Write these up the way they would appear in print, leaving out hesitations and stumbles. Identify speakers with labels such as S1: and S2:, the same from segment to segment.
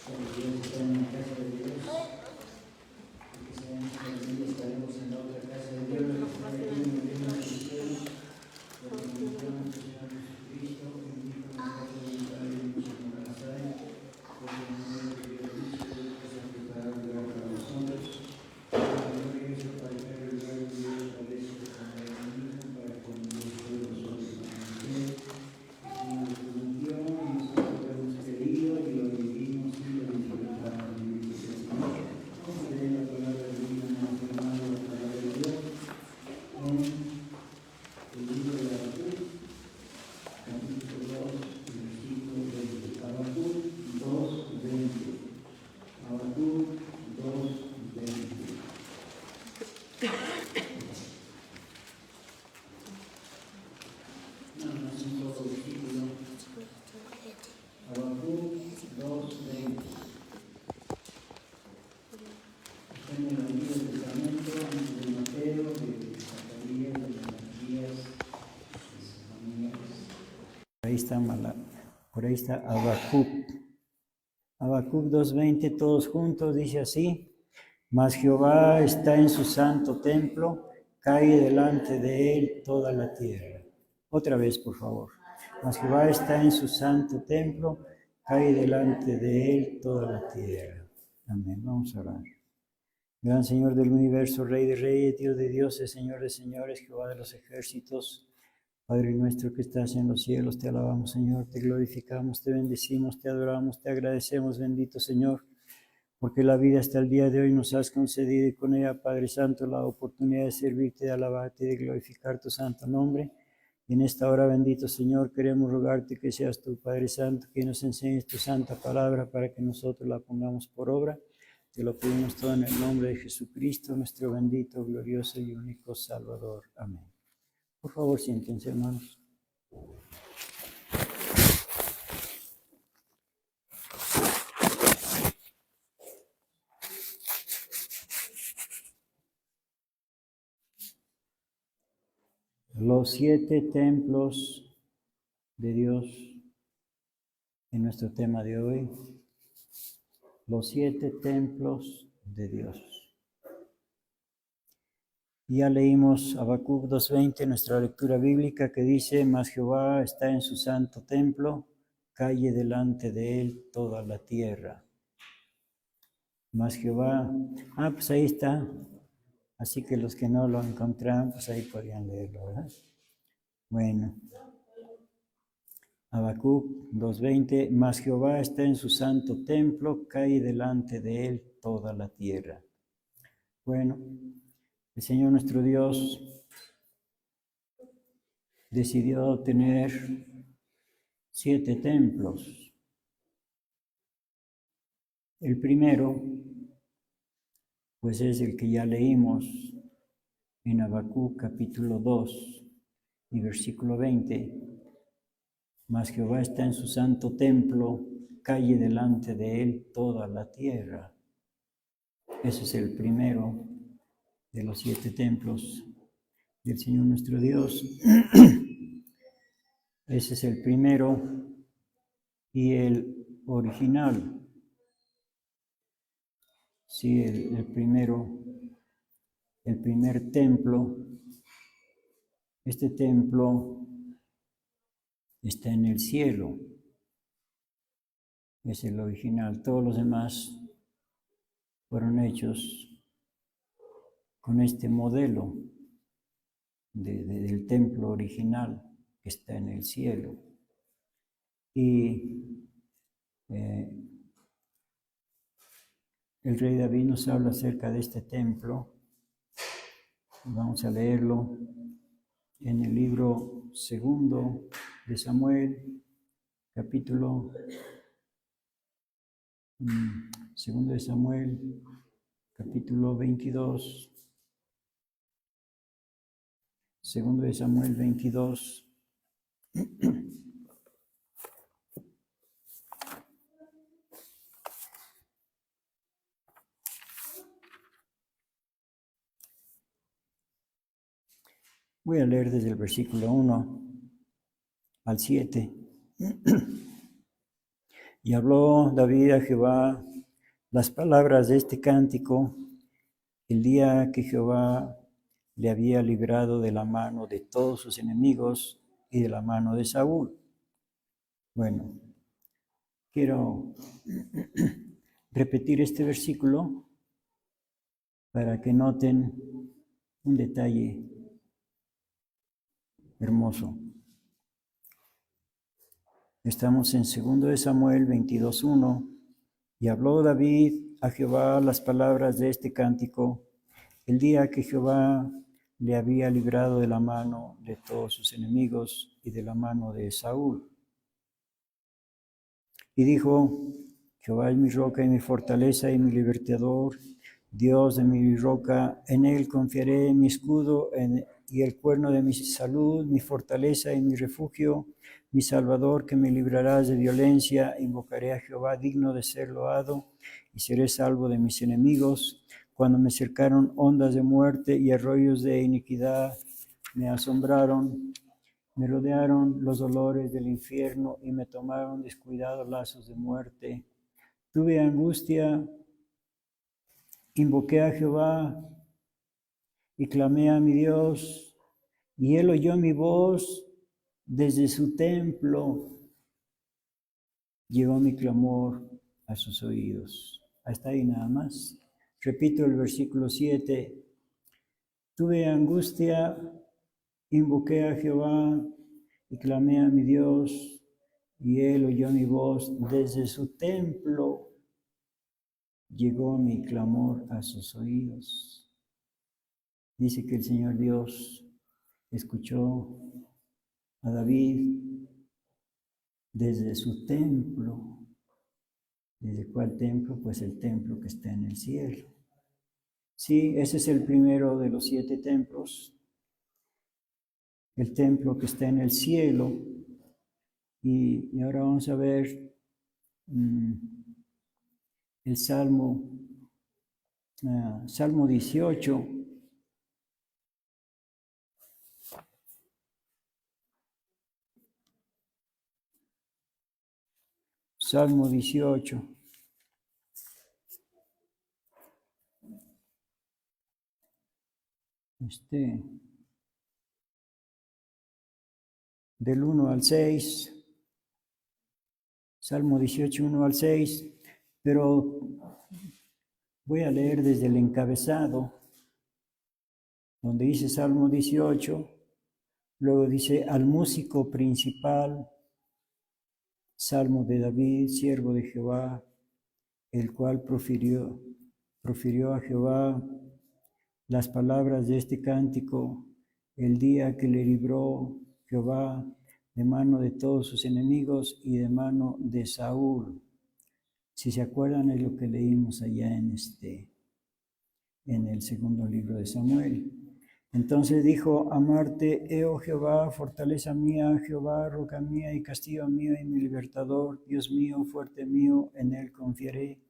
S1: Dios está en la casa de Dios. Que sabemos que algún día estaremos en la otra casa de Dios. Los que están aquí en el cristiano, por la bendición de Señor Jesucristo, bendito nosotros del Padre y muchos no la saben, porque en el nombre de Dios dicho, que se ha preparado el lugar para nosotros. La gloria es para el Padre, el lugar de Dios establece como el mismo, para que nosotros nosotros también. El Señor nos prometió y nosotros lo hemos querido y lo vivimos y lo disfrutamos. Bendito sea el Señor. Vamos a leer la palabra divina, hermano, la palabra de Dios en el libro de Habacuc, capítulo 2, versículo 20. Habacuc 2:20. Habacuc 2:20. No es un solo versículo. Habacuc 2:20. Está en el Antiguo Testamento, antes de Mateo, de Zacarías, de Malaquías, de Sofonías. Por ahí está Habacuc. Habacuc 2:20, todos juntos, dice así: Mas Jehová está en su santo templo, cae delante de él toda la tierra. Otra vez, por favor. Mas Jehová está en su santo templo, cae delante de él toda la tierra. Amén. Vamos a orar. Gran Señor del universo, Rey de reyes, Dios de dioses, Señor de señores, Jehová de los ejércitos, Padre nuestro que estás en los cielos, te alabamos, Señor, te glorificamos, te bendecimos, te adoramos, te agradecemos, bendito Señor, porque la vida hasta el día de hoy nos has concedido y con ella, Padre Santo, la oportunidad de servirte, de alabarte y de glorificar tu santo nombre. Y en esta hora, bendito Señor, queremos rogarte que seas tú, Padre Santo, que nos enseñes tu santa palabra para que nosotros la pongamos por obra. Te lo pedimos todo en el nombre de Jesucristo, nuestro bendito, glorioso y único Salvador. Amén. Por favor, siéntense, hermanos. Los 7 templos de Dios en nuestro tema de hoy. Los 7 templos de Dios. Ya leímos Habacuc 2:20, nuestra lectura bíblica, que dice: Mas Jehová está en su santo templo, calle delante de él toda la tierra. Mas Jehová, pues ahí está. Así que los que no lo encontraron, pues ahí podrían leerlo, ¿verdad? Bueno. Habacuc 2:20, mas Jehová está en su santo templo, cae delante de él toda la tierra. Bueno, el Señor nuestro Dios decidió tener 7 templos. El primero, pues es el que ya leímos en Habacuc capítulo 2 y versículo 20. Mas Jehová está en su santo templo, calle delante de él toda la tierra. Ese es el primero de los 7 templos del Señor nuestro Dios. Ese es el primero y el original. Sí, el primero, el primer templo. Este templo está en el cielo. Es el original. Todos los demás fueron hechos con este modelo del templo original que está en el cielo. Y el rey David nos habla acerca de este templo. Vamos a leerlo en el libro 2 de Samuel, capítulo 2 de Samuel, capítulo 22. 2 de Samuel 22. Voy a leer desde el versículo 1 al 7. Y habló David a Jehová las palabras de este cántico el día que Jehová le había librado de la mano de todos sus enemigos y de la mano de Saúl. Bueno, quiero repetir este versículo para que noten un detalle hermoso. Estamos en 2 Samuel 22:1. Y habló David a Jehová las palabras de este cántico el día que Jehová le había librado de la mano de todos sus enemigos y de la mano de Saúl. Y dijo: Jehová es mi roca y mi fortaleza y mi libertador, Dios de mi roca, en él confiaré, mi escudo y el cuerno de mi salud, mi fortaleza y mi refugio, mi salvador, que me librarás de violencia. Invocaré a Jehová digno de ser loado y seré salvo de mis enemigos. Cuando me cercaron ondas de muerte y arroyos de iniquidad, me asombraron. Me rodearon los dolores del infierno y me tomaron descuidados lazos de muerte. Tuve angustia, invoqué a Jehová y clamé a mi Dios, y él oyó mi voz desde su templo. Llegó mi clamor a sus oídos. Hasta ahí nada más. Repito el versículo 7. Tuve angustia, invoqué a Jehová y clamé a mi Dios, y él oyó mi voz desde su templo. Llegó mi clamor a sus oídos. Dice que el Señor Dios escuchó a David desde su templo. ¿Desde cuál templo? Pues el templo que está en el cielo. Sí, ese es el primero de los 7 templos. El templo que está en el cielo. Y ahora vamos a ver el Salmo 18. Salmo 18. Del 1 al 6. Salmo 18, 1 al 6. Pero voy a leer desde el encabezado, donde dice Salmo 18. Luego dice: al músico principal, Salmo de David, siervo de Jehová, el cual profirió a Jehová las palabras de este cántico el día que le libró Jehová de mano de todos sus enemigos y de mano de Saúl. Si se acuerdan, es lo que leímos allá en el segundo libro de Samuel. Entonces dijo: amarte, oh Jehová, fortaleza mía, Jehová, roca mía y castillo mío y mi libertador, Dios mío, fuerte mío, en él confiaré.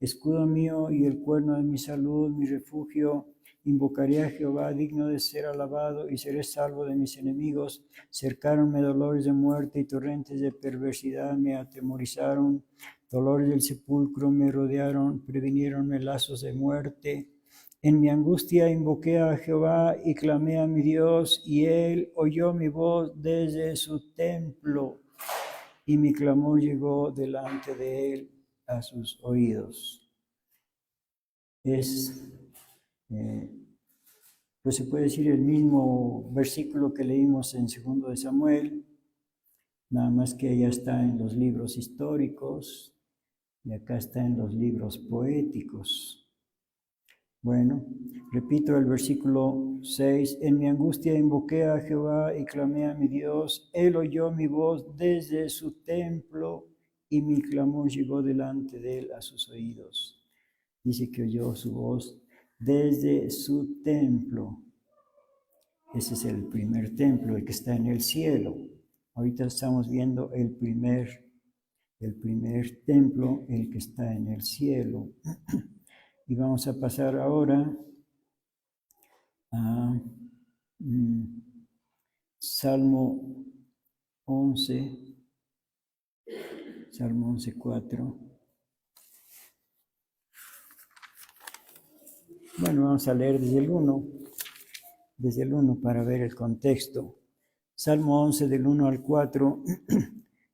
S1: Escudo mío y el cuerno de mi salud, mi refugio, invocaré a Jehová digno de ser alabado y seré salvo de mis enemigos. Cercáronme dolores de muerte y torrentes de perversidad me atemorizaron. Dolores del sepulcro me rodearon, previnieronme lazos de muerte. En mi angustia invoqué a Jehová y clamé a mi Dios, y él oyó mi voz desde su templo, y mi clamor llegó delante de él a sus oídos. Es, pues se puede decir, el mismo versículo que leímos en 2 de Samuel, nada más que allá está en los libros históricos y acá está en los libros poéticos. Bueno, repito el versículo 6. En mi angustia invoqué a Jehová y clamé a mi Dios. Él oyó mi voz desde su templo y mi clamor llegó delante de él a sus oídos. Dice que oyó su voz desde su templo. Ese es el primer templo, el que está en el cielo. Ahorita estamos viendo el primer templo, el que está en el cielo. Y vamos a pasar ahora a Salmo 11. Salmo 11:4. Bueno, vamos a leer desde el 1 para ver el contexto. Salmo 11 del 1 al 4.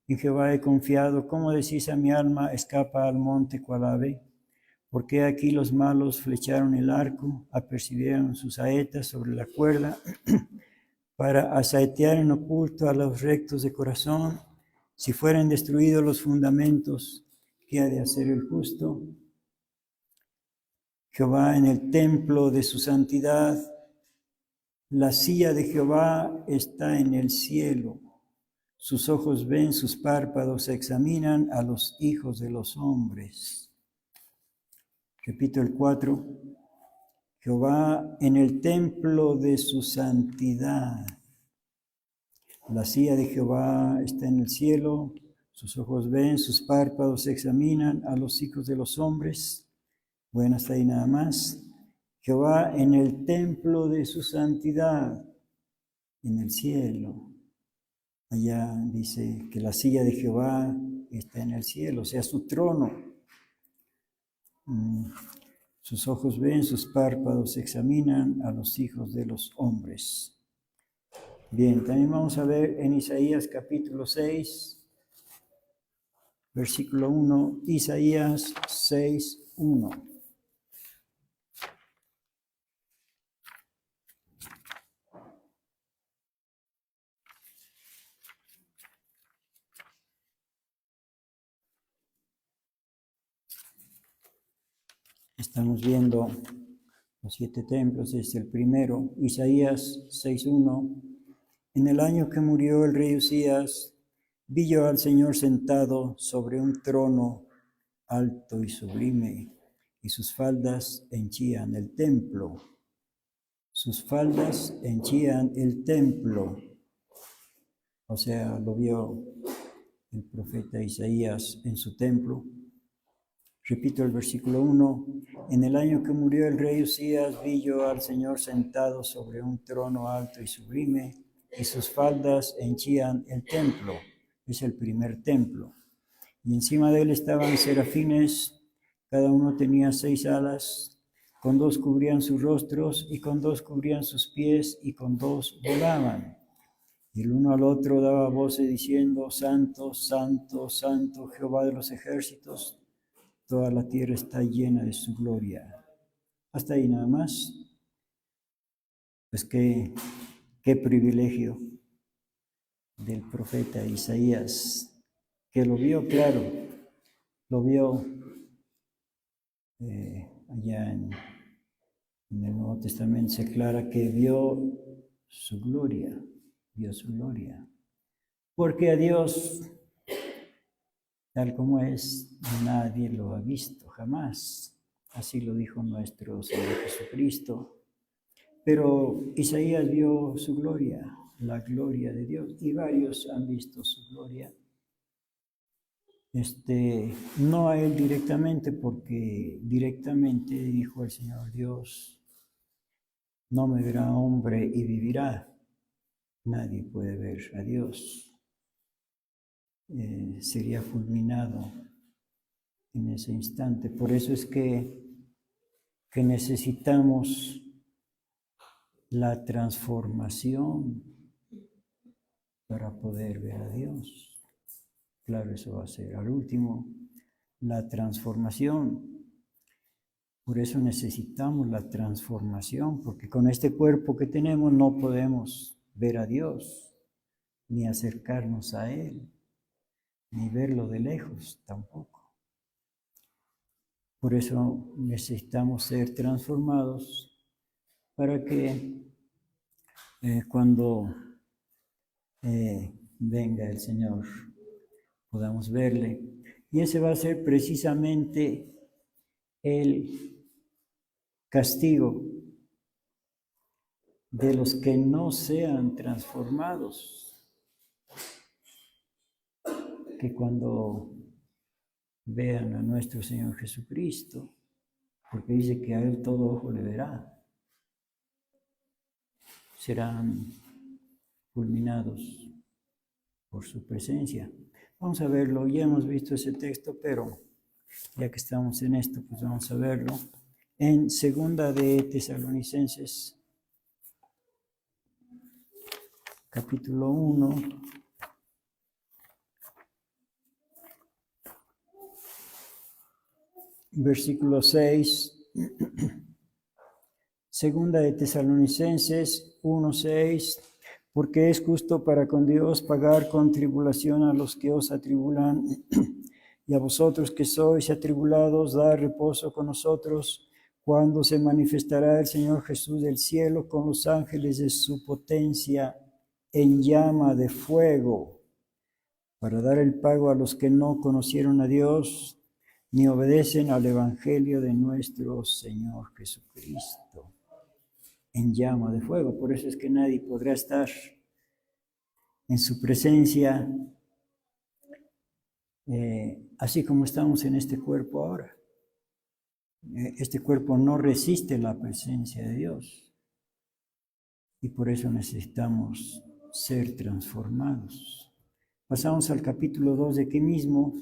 S1: En Jehová he confiado, ¿cómo decís a mi alma, escapa al monte cual ave? Porque aquí los malos flecharon el arco, apercibieron sus saetas sobre la cuerda, para asaetear en oculto a los rectos de corazón. Si fueren destruidos los fundamentos, ¿qué ha de hacer el justo? Jehová en el templo de su santidad, la silla de Jehová está en el cielo. Sus ojos ven, sus párpados examinan a los hijos de los hombres. Repito el 4. Jehová en el templo de su santidad. La silla de Jehová está en el cielo. Sus ojos ven, sus párpados examinan a los hijos de los hombres. Bueno, hasta ahí nada más. Jehová en el templo de su santidad, en el cielo. Allá dice que la silla de Jehová está en el cielo, o sea, su trono. Sus ojos ven, sus párpados examinan a los hijos de los hombres. Bien, también vamos a ver en Isaías capítulo 6, versículo 1, Isaías 6:1. Estamos viendo los 7 templos, es el primero, Isaías 6:1. En el año que murió el rey Usías, vi yo al Señor sentado sobre un trono alto y sublime, y sus faldas henchían el templo. Sus faldas henchían el templo. O sea, lo vio el profeta Isaías en su templo. Repito el versículo 1. En el año que murió el rey Usías, vi yo al Señor sentado sobre un trono alto y sublime, y sus faldas henchían el templo. Es el primer templo. Y encima de él estaban serafines, cada uno tenía 6 alas, con 2 cubrían sus rostros, y con 2 cubrían sus pies, y con 2 volaban. Y el uno al otro daba voces diciendo: Santo, Santo, Santo, Jehová de los ejércitos, toda la tierra está llena de su gloria. Hasta ahí nada más. Pues qué privilegio del profeta Isaías, que lo vio claro, lo vio allá en el Nuevo Testamento se aclara que vio su gloria, porque a Dios, tal como es, nadie lo ha visto jamás. Así lo dijo nuestro Señor Jesucristo. Pero Isaías vio su gloria, la gloria de Dios, y varios han visto su gloria. No a él directamente, porque directamente dijo el Señor Dios: no me verá hombre y vivirá. Nadie puede ver a Dios. Sería fulminado en ese instante. Por eso es que necesitamos la transformación para poder ver a Dios. Claro, eso va a ser al último, la transformación. Por eso necesitamos la transformación, porque con este cuerpo que tenemos no podemos ver a Dios, ni acercarnos a Él, ni verlo de lejos tampoco. Por eso necesitamos ser transformados para que cuando venga el Señor podamos verle. Y ese va a ser precisamente el castigo de los que no sean transformados, que cuando vean a nuestro Señor Jesucristo, porque dice que a Él todo ojo le verá, serán fulminados por su presencia. Vamos a verlo, ya hemos visto ese texto, pero ya que estamos en esto, pues vamos a verlo. En Segunda de Tesalonicenses, capítulo 1, versículo 6. Segunda de Tesalonicenses 1:6, porque es justo para con Dios pagar con tribulación a los que os atribulan, y a vosotros que sois atribulados, dar reposo con nosotros, cuando se manifestará el Señor Jesús del cielo con los ángeles de su potencia en llama de fuego, para dar el pago a los que no conocieron a Dios, ni obedecen al Evangelio de nuestro Señor Jesucristo. En llama de fuego. Por eso es que nadie podrá estar en su presencia así como estamos en este cuerpo ahora. Este cuerpo no resiste la presencia de Dios y por eso necesitamos ser transformados. Pasamos al capítulo 2 de aquí mismo,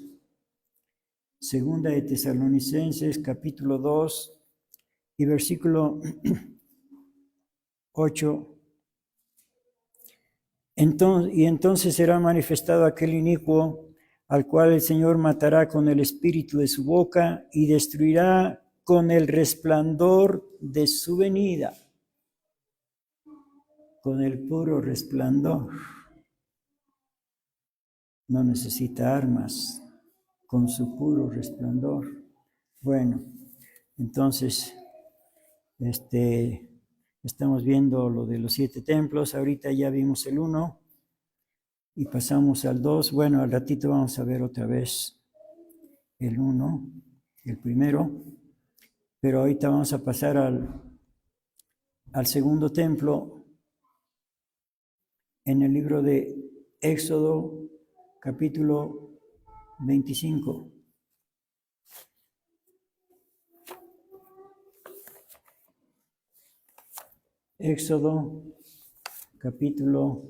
S1: Segunda de Tesalonicenses, capítulo 2 y versículo 8. Entonces será manifestado aquel inicuo, al cual el Señor matará con el espíritu de su boca y destruirá con el resplandor de su venida. Con el puro resplandor. No necesita armas, con su puro resplandor. Bueno, entonces, estamos viendo lo de los 7 templos. Ahorita ya vimos el 1 y pasamos al 2. Bueno, al ratito vamos a ver otra vez el 1, el primero. Pero ahorita vamos a pasar al segundo templo en el libro de Éxodo, capítulo 25. Éxodo, capítulo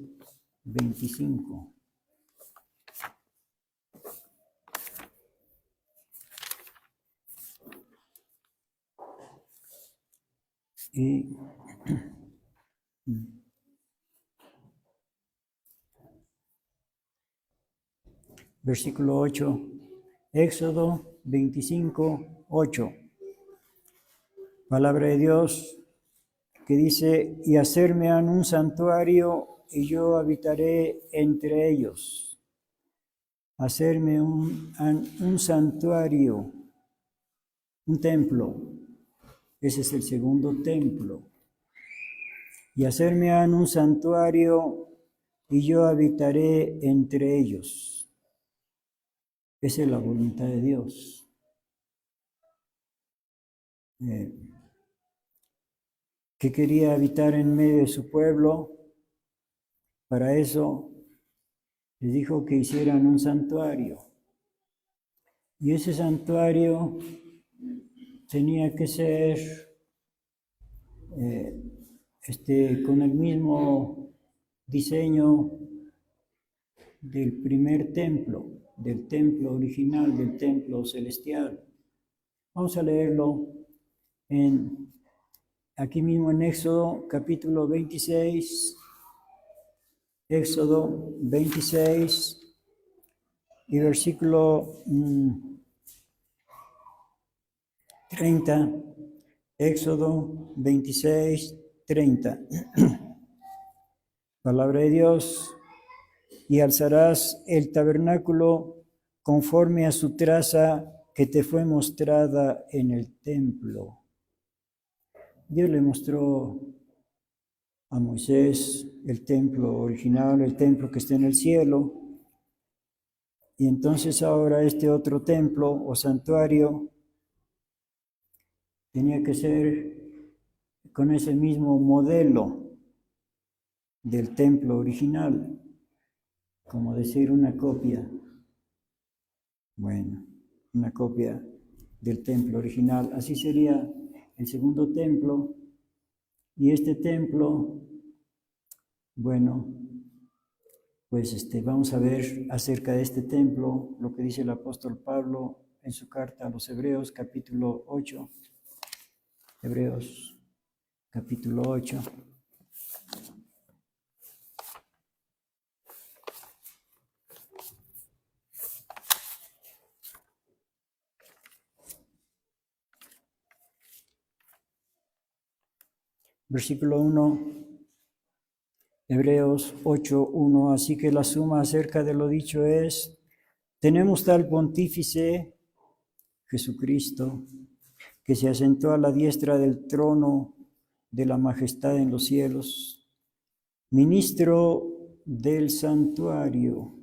S1: 25. Y versículo 8, Éxodo 25, 8. Palabra de Dios que dice, y hacerme han un santuario y yo habitaré entre ellos. Hacerme un santuario, un templo. Ese es el segundo templo. Y hacerme han un santuario y yo habitaré entre ellos. Esa es la voluntad de Dios. Que quería habitar en medio de su pueblo. Para eso les dijo que hicieran un santuario. Y ese santuario tenía que ser con el mismo diseño del primer templo, del templo original, del templo celestial. Vamos a leerlo aquí mismo en Éxodo, capítulo 26, Éxodo 26 y versículo 30, Éxodo 26, 30. Palabra de Dios, y alzarás el tabernáculo conforme a su traza que te fue mostrada en el templo. Dios le mostró a Moisés el templo original, el templo que está en el cielo, y entonces ahora este otro templo o santuario tenía que ser con ese mismo modelo del templo original, como decir una copia. Bueno, una copia del templo original. Así sería el segundo templo. Y este templo, bueno, Pues vamos a ver acerca de este templo, lo que dice el apóstol Pablo en su carta a los Hebreos, capítulo 8. Hebreos, capítulo 8. Versículo 1, Hebreos 8:1. Así que la suma acerca de lo dicho es: tenemos tal pontífice, Jesucristo, que se asentó a la diestra del trono de la majestad en los cielos, ministro del santuario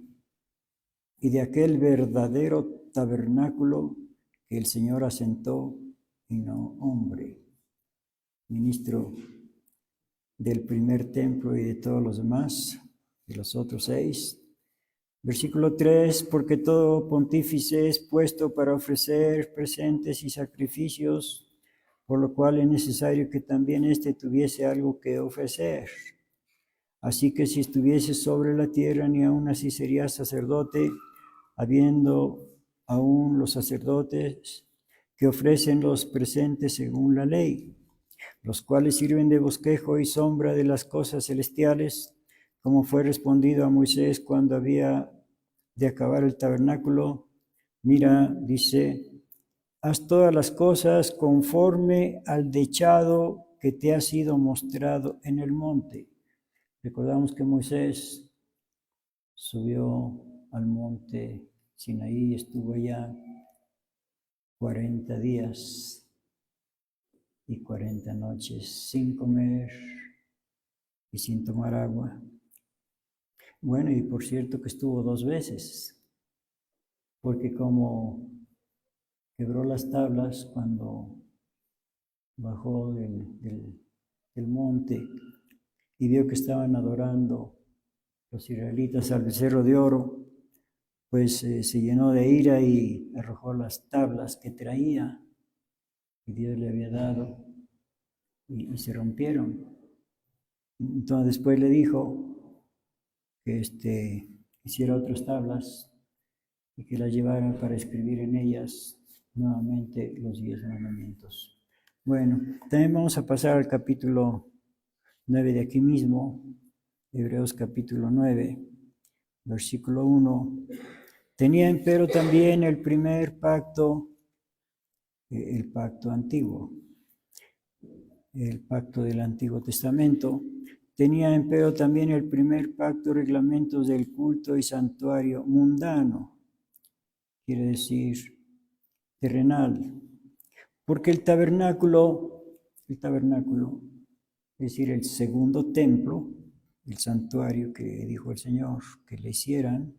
S1: y de aquel verdadero tabernáculo que el Señor asentó y no hombre. Ministro del primer templo y de todos los demás, de los otros 6. Versículo 3, porque todo pontífice es puesto para ofrecer presentes y sacrificios, por lo cual es necesario que también éste tuviese algo que ofrecer. Así que si estuviese sobre la tierra, ni aun así sería sacerdote, habiendo aún los sacerdotes que ofrecen los presentes según la ley, los cuales sirven de bosquejo y sombra de las cosas celestiales, como fue respondido a Moisés cuando había de acabar el tabernáculo. Mira, dice, haz todas las cosas conforme al dechado que te ha sido mostrado en el monte. Recordamos que Moisés subió al monte Sinaí y estuvo allá 40 días y 40 noches sin comer y sin tomar agua. Bueno, y por cierto que estuvo 2 veces, porque como quebró las tablas cuando bajó del monte y vio que estaban adorando los israelitas al becerro de oro, pues se llenó de ira y arrojó las tablas que traía y Dios le había dado y se rompieron. Entonces después le dijo que hiciera otras tablas y que las llevara para escribir en ellas nuevamente los 10 mandamientos. Bueno, también vamos a pasar al capítulo 9 de aquí mismo, Hebreos capítulo 9, versículo 1. Tenía empero también el primer pacto, el pacto antiguo, el pacto del Antiguo Testamento. Tenía empero también el primer pacto, reglamentos del culto y santuario mundano, quiere decir terrenal, porque el tabernáculo, es decir, el segundo templo, el santuario que dijo el Señor que le hicieran.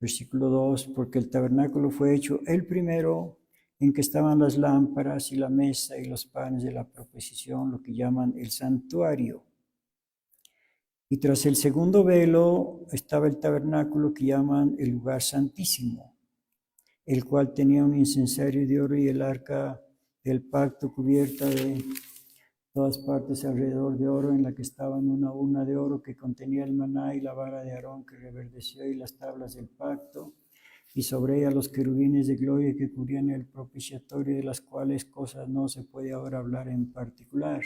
S1: Versículo 2, porque el tabernáculo fue hecho el primero, en que estaban las lámparas y la mesa y los panes de la proposición, lo que llaman el santuario. Y tras el segundo velo estaba el tabernáculo que llaman el lugar santísimo, el cual tenía un incensario de oro y el arca del pacto cubierta de todas partes alrededor de oro, en la que estaban una urna de oro que contenía el maná y la vara de Aarón que reverdeció y las tablas del pacto, y sobre ella los querubines de gloria que cubrían el propiciatorio, de las cuales cosas no se puede ahora hablar en particular.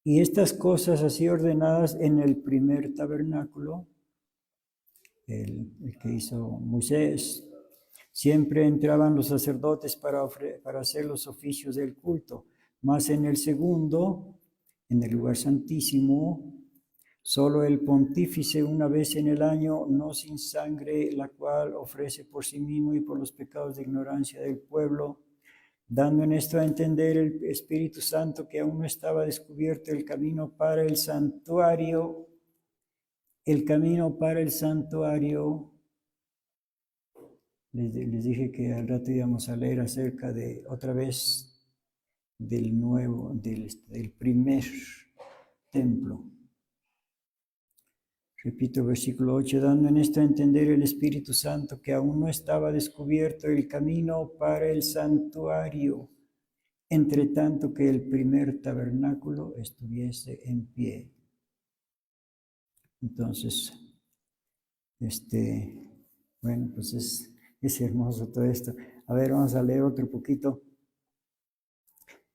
S1: Y estas cosas así ordenadas en el primer tabernáculo, el que hizo Moisés, siempre entraban los sacerdotes para hacer los oficios del culto, mas en el segundo, en el lugar santísimo, solo el pontífice una vez en el año, no sin sangre, la cual ofrece por sí mismo y por los pecados de ignorancia del pueblo, dando en esto a entender el Espíritu Santo que aún no estaba descubierto el camino para el santuario. El camino para el santuario, les dije que al rato íbamos a leer acerca de, otra vez, del primer templo. Repito, versículo 8, dando en esto a entender el Espíritu Santo que aún no estaba descubierto el camino para el santuario, entre tanto que el primer tabernáculo estuviese en pie. Entonces, Bueno, pues es hermoso todo esto. A ver, vamos a leer otro poquito.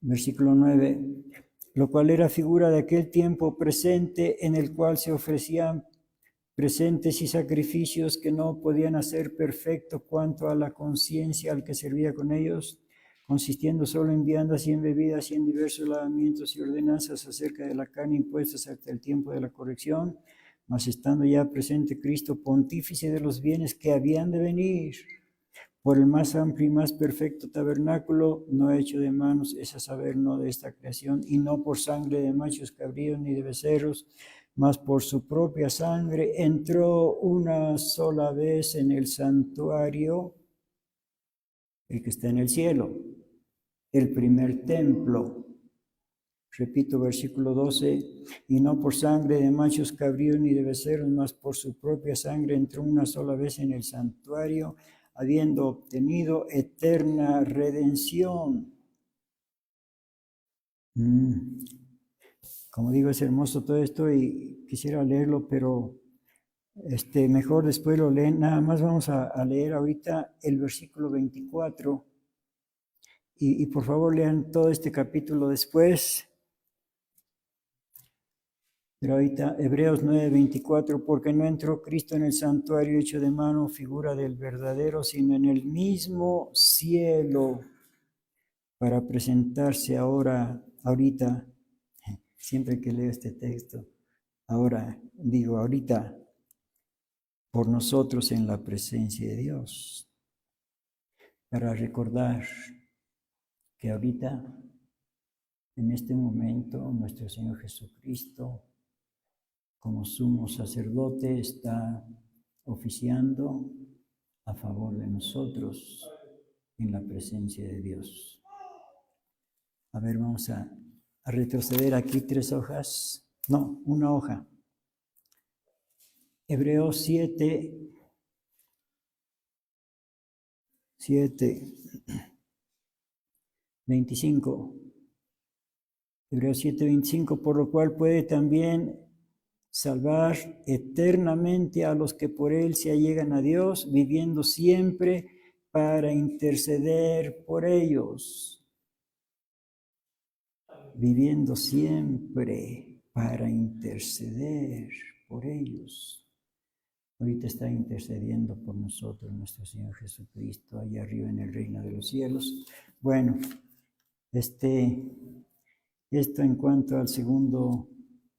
S1: Versículo 9. Lo cual era figura de aquel tiempo presente en el cual se ofrecían presentes y sacrificios que no podían hacer perfecto cuanto a la conciencia al que servía con ellos, consistiendo solo en viandas y en bebidas y en diversos lavamientos y ordenanzas acerca de la carne impuestas hasta el tiempo de la corrección, mas estando ya presente Cristo, pontífice de los bienes que habían de venir, por el más amplio y más perfecto tabernáculo, no hecho de manos, es a saber, no de esta creación, y no por sangre de machos cabríos ni de becerros, mas por su propia sangre entró una sola vez en el santuario, el que está en el cielo, el primer templo. Repito, versículo 12, y no por sangre de machos cabríos ni de becerros, mas por su propia sangre entró una sola vez en el santuario, habiendo obtenido eterna redención. Como digo, es hermoso todo esto y quisiera leerlo, pero mejor después lo leen. Nada más vamos a leer ahorita el versículo 24 y por favor lean todo este capítulo después. Pero ahorita Hebreos 9:24, porque no entró Cristo en el santuario hecho de mano, figura del verdadero, sino en el mismo cielo, para presentarse ahorita, siempre que leo este texto, ahorita, por nosotros en la presencia de Dios, para recordar que ahorita, en este momento, nuestro Señor Jesucristo, como sumo sacerdote, está oficiando a favor de nosotros en la presencia de Dios. A ver, vamos a retroceder aquí 3 hojas, no, una hoja. Hebreos 7, 25. Hebreos 7:25, por lo cual puede también salvar eternamente a los que por él se allegan a Dios, viviendo siempre para interceder por ellos. Viviendo siempre para interceder por ellos. Ahorita está intercediendo por nosotros nuestro Señor Jesucristo, allá arriba en el reino de los cielos. Bueno, esto en cuanto al segundo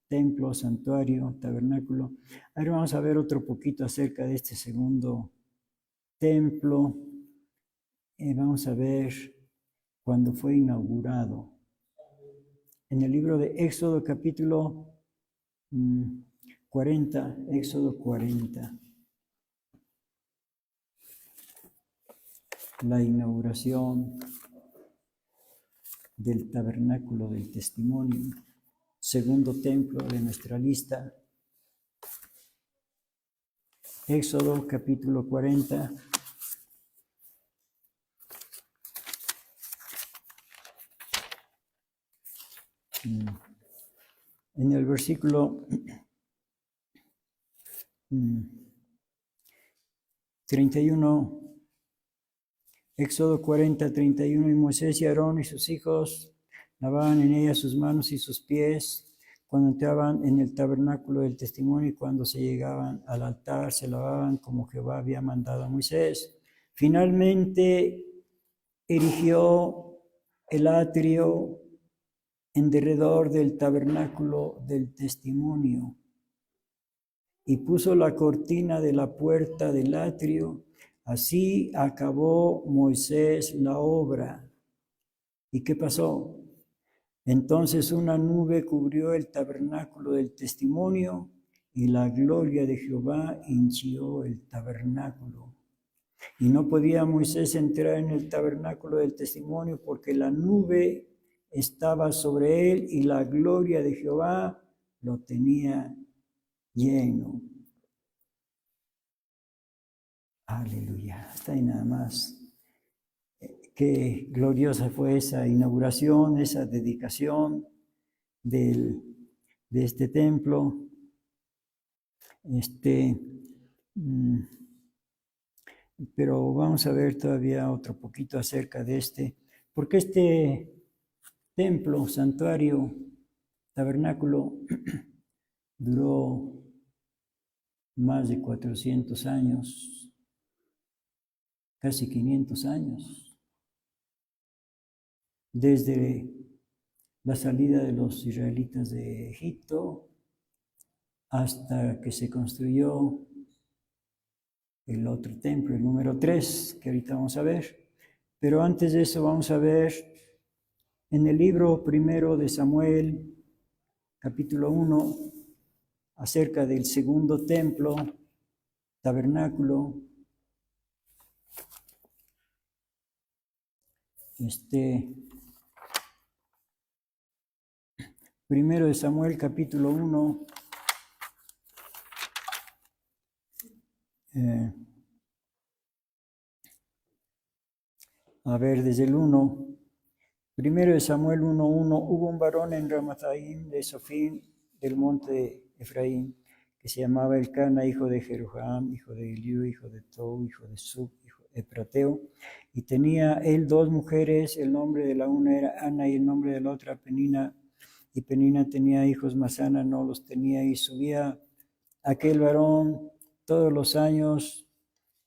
S1: templo, santuario, tabernáculo. Ahora vamos a ver otro poquito acerca de este segundo templo. Vamos a ver cuándo fue inaugurado. En el libro de Éxodo capítulo 40, Éxodo 40. La inauguración del tabernáculo del testimonio, segundo templo de nuestra lista. Éxodo capítulo 40. En el versículo 31, Éxodo 40, 31, y Moisés y Aarón y sus hijos lavaban en ella sus manos y sus pies cuando entraban en el tabernáculo del testimonio, y cuando se llegaban al altar se lavaban como Jehová había mandado a Moisés. Finalmente erigió el atrio en derredor del tabernáculo del testimonio y puso la cortina de la puerta del atrio. Así acabó Moisés la obra. ¿Y qué pasó? Entonces una nube cubrió el tabernáculo del testimonio y la gloria de Jehová hinchió el tabernáculo. Y no podía Moisés entrar en el tabernáculo del testimonio porque la nube estaba sobre él y la gloria de Jehová lo tenía lleno. Aleluya. Está ahí nada más. Qué gloriosa fue esa inauguración, esa dedicación de este templo. Pero vamos a ver todavía otro poquito acerca de porque este templo, santuario, tabernáculo, duró más de 400 años, casi 500 años, desde la salida de los israelitas de Egipto hasta que se construyó el otro templo, el número 3, que ahorita vamos a ver. Pero antes de eso vamos a ver en el libro primero de Samuel, capítulo 1, acerca del segundo templo, tabernáculo. Primero de Samuel, capítulo 1. A ver, desde el 1. Primero de Samuel 1:1. Hubo un varón en Ramathaim de Sofín, del monte de Efraín, que se llamaba Elcana, hijo de Jeroham, hijo de Eliú, hijo de Tou, hijo de Sub, hijo de Prateo. Y tenía él 2 mujeres, el nombre de la una era Ana y el nombre de la otra Penina. Y Penina tenía hijos, mas Ana no los tenía. Y subía aquel varón todos los años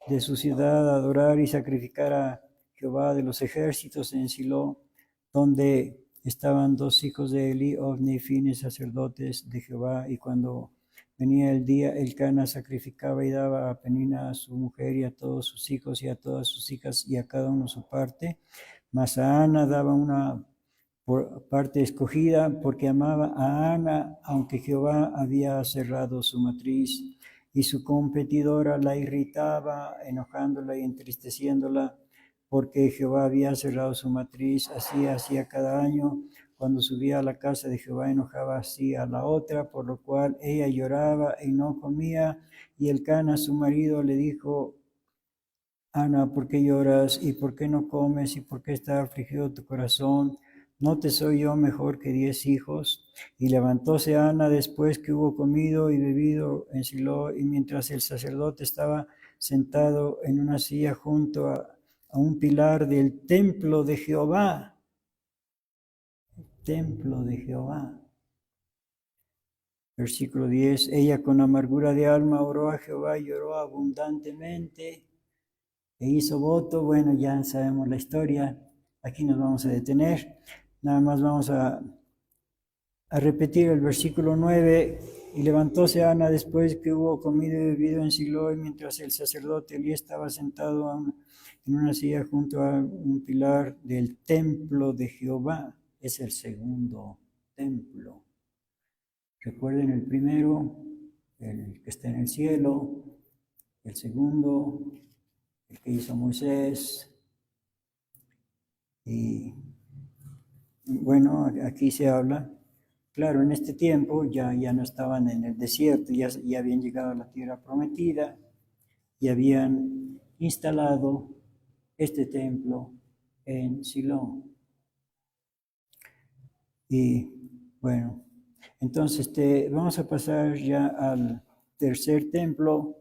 S1: de su ciudad a adorar y sacrificar a Jehová de los ejércitos en Silo, donde estaban 2 hijos de Eli, Ofni y Fines, sacerdotes de Jehová. Y cuando venía el día, Elcana sacrificaba y daba a Penina, a su mujer, y a todos sus hijos y a todas sus hijas, y a cada uno su parte. Mas a Ana daba una parte escogida, porque amaba a Ana, aunque Jehová había cerrado su matriz. Y su competidora la irritaba, enojándola y entristeciéndola, porque Jehová había cerrado su matriz. Así hacía cada año. Cuando subía a la casa de Jehová, enojaba así a la otra, por lo cual ella lloraba y no comía. Y Elcana, su marido, le dijo: Ana, ¿por qué lloras? ¿Y por qué no comes? ¿Y por qué está afligido tu corazón? ¿No te soy yo mejor que 10 hijos? Y levantóse Ana después que hubo comido y bebido en Silo, y mientras el sacerdote estaba sentado en una silla junto a un pilar del templo de Jehová. Templo de Jehová. Versículo 10. Ella con amargura de alma oró a Jehová y lloró abundantemente. E hizo voto. Bueno, ya sabemos la historia. Aquí nos vamos a detener. Nada más vamos a repetir el versículo 9. Y levantóse Ana después que hubo comido y bebido en Silo, y mientras el sacerdote Elí estaba sentado en una silla junto a un pilar del templo de Jehová. Es el segundo templo. Recuerden el primero, el que está en el cielo. El segundo, el que hizo Moisés. Y bueno, aquí se habla, claro, en este tiempo ya no estaban en el desierto, ya habían llegado a la tierra prometida y habían instalado este templo en Silo. Y bueno, entonces vamos a pasar ya al tercer templo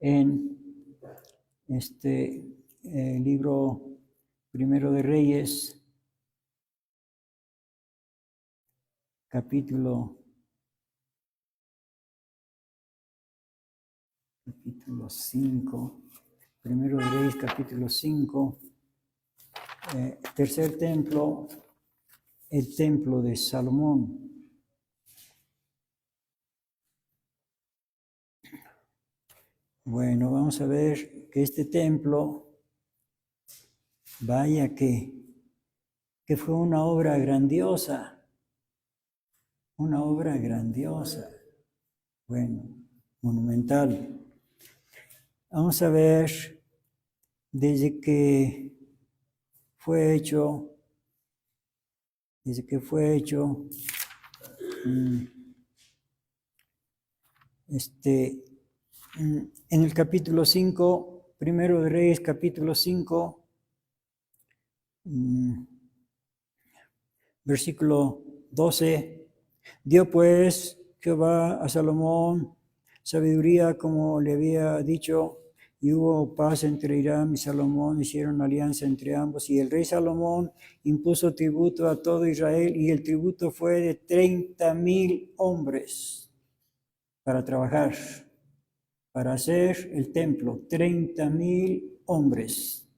S1: en libro Primero de Reyes, capítulo 5, Primero de Reyes, capítulo 5, tercer templo, el templo de Salomón. Bueno, vamos a ver que este templo, vaya que fue una obra grandiosa, bueno, monumental. Vamos a ver desde que fue hecho, en el capítulo 5, Primero de Reyes, capítulo 5, versículo 12, dio pues Jehová a Salomón sabiduría como le había dicho, y hubo paz entre Hiram y Salomón, hicieron alianza entre ambos, y el rey Salomón impuso tributo a todo Israel, y el tributo fue de 30,000 hombres para trabajar, para hacer el templo, 30,000 hombres.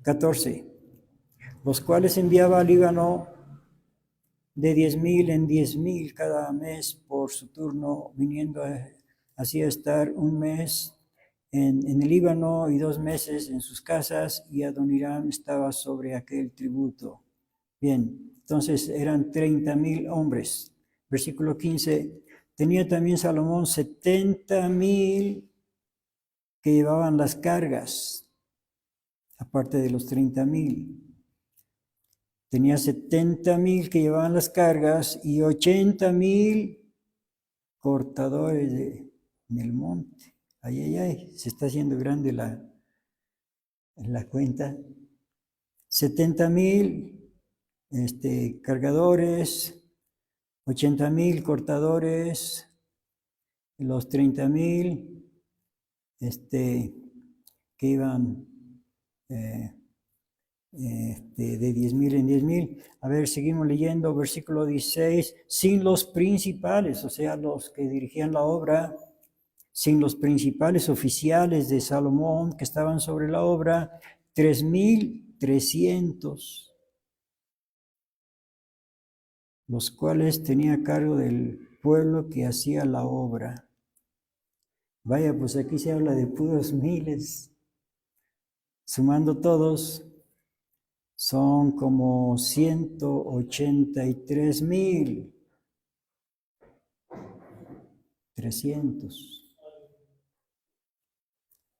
S1: 14. Los cuales enviaba al Líbano de 10,000 en 10,000 cada mes por su turno, viniendo así a estar un mes en el Líbano y 2 meses en sus casas, y Adoniram estaba sobre aquel tributo. Bien, entonces eran 30,000 hombres. Versículo 15. Tenía también Salomón 70,000 que llevaban las cargas, aparte de los 30,000. Tenía 70,000 que llevaban las cargas y 80,000 cortadores en el monte. Ay, se está haciendo grande la cuenta. 70,000 cargadores, 80,000 cortadores, los 30,000 que iban de 10,000 en 10,000. A ver, seguimos leyendo, versículo 16, sin los principales, o sea, los que dirigían la obra, sin los principales oficiales de Salomón que estaban sobre la obra, 3,300, los cuales tenía a cargo del pueblo que hacía la obra. Vaya, pues aquí se habla de puros miles, sumando todos, son como 183,300.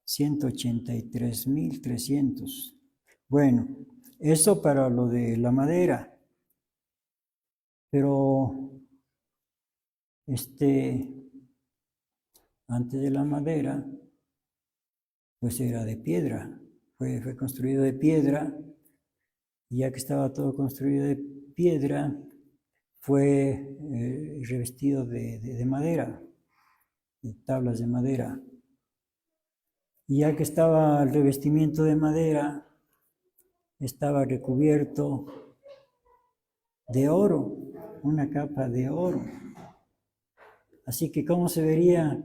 S1: 183,300. Bueno, eso para lo de la madera. Pero, antes de la madera, pues era de piedra. Fue construido de piedra. Y ya que estaba todo construido de piedra, fue revestido de madera, de tablas de madera. Y ya que estaba el revestimiento de madera, estaba recubierto de oro, una capa de oro. Así que, ¿cómo se vería?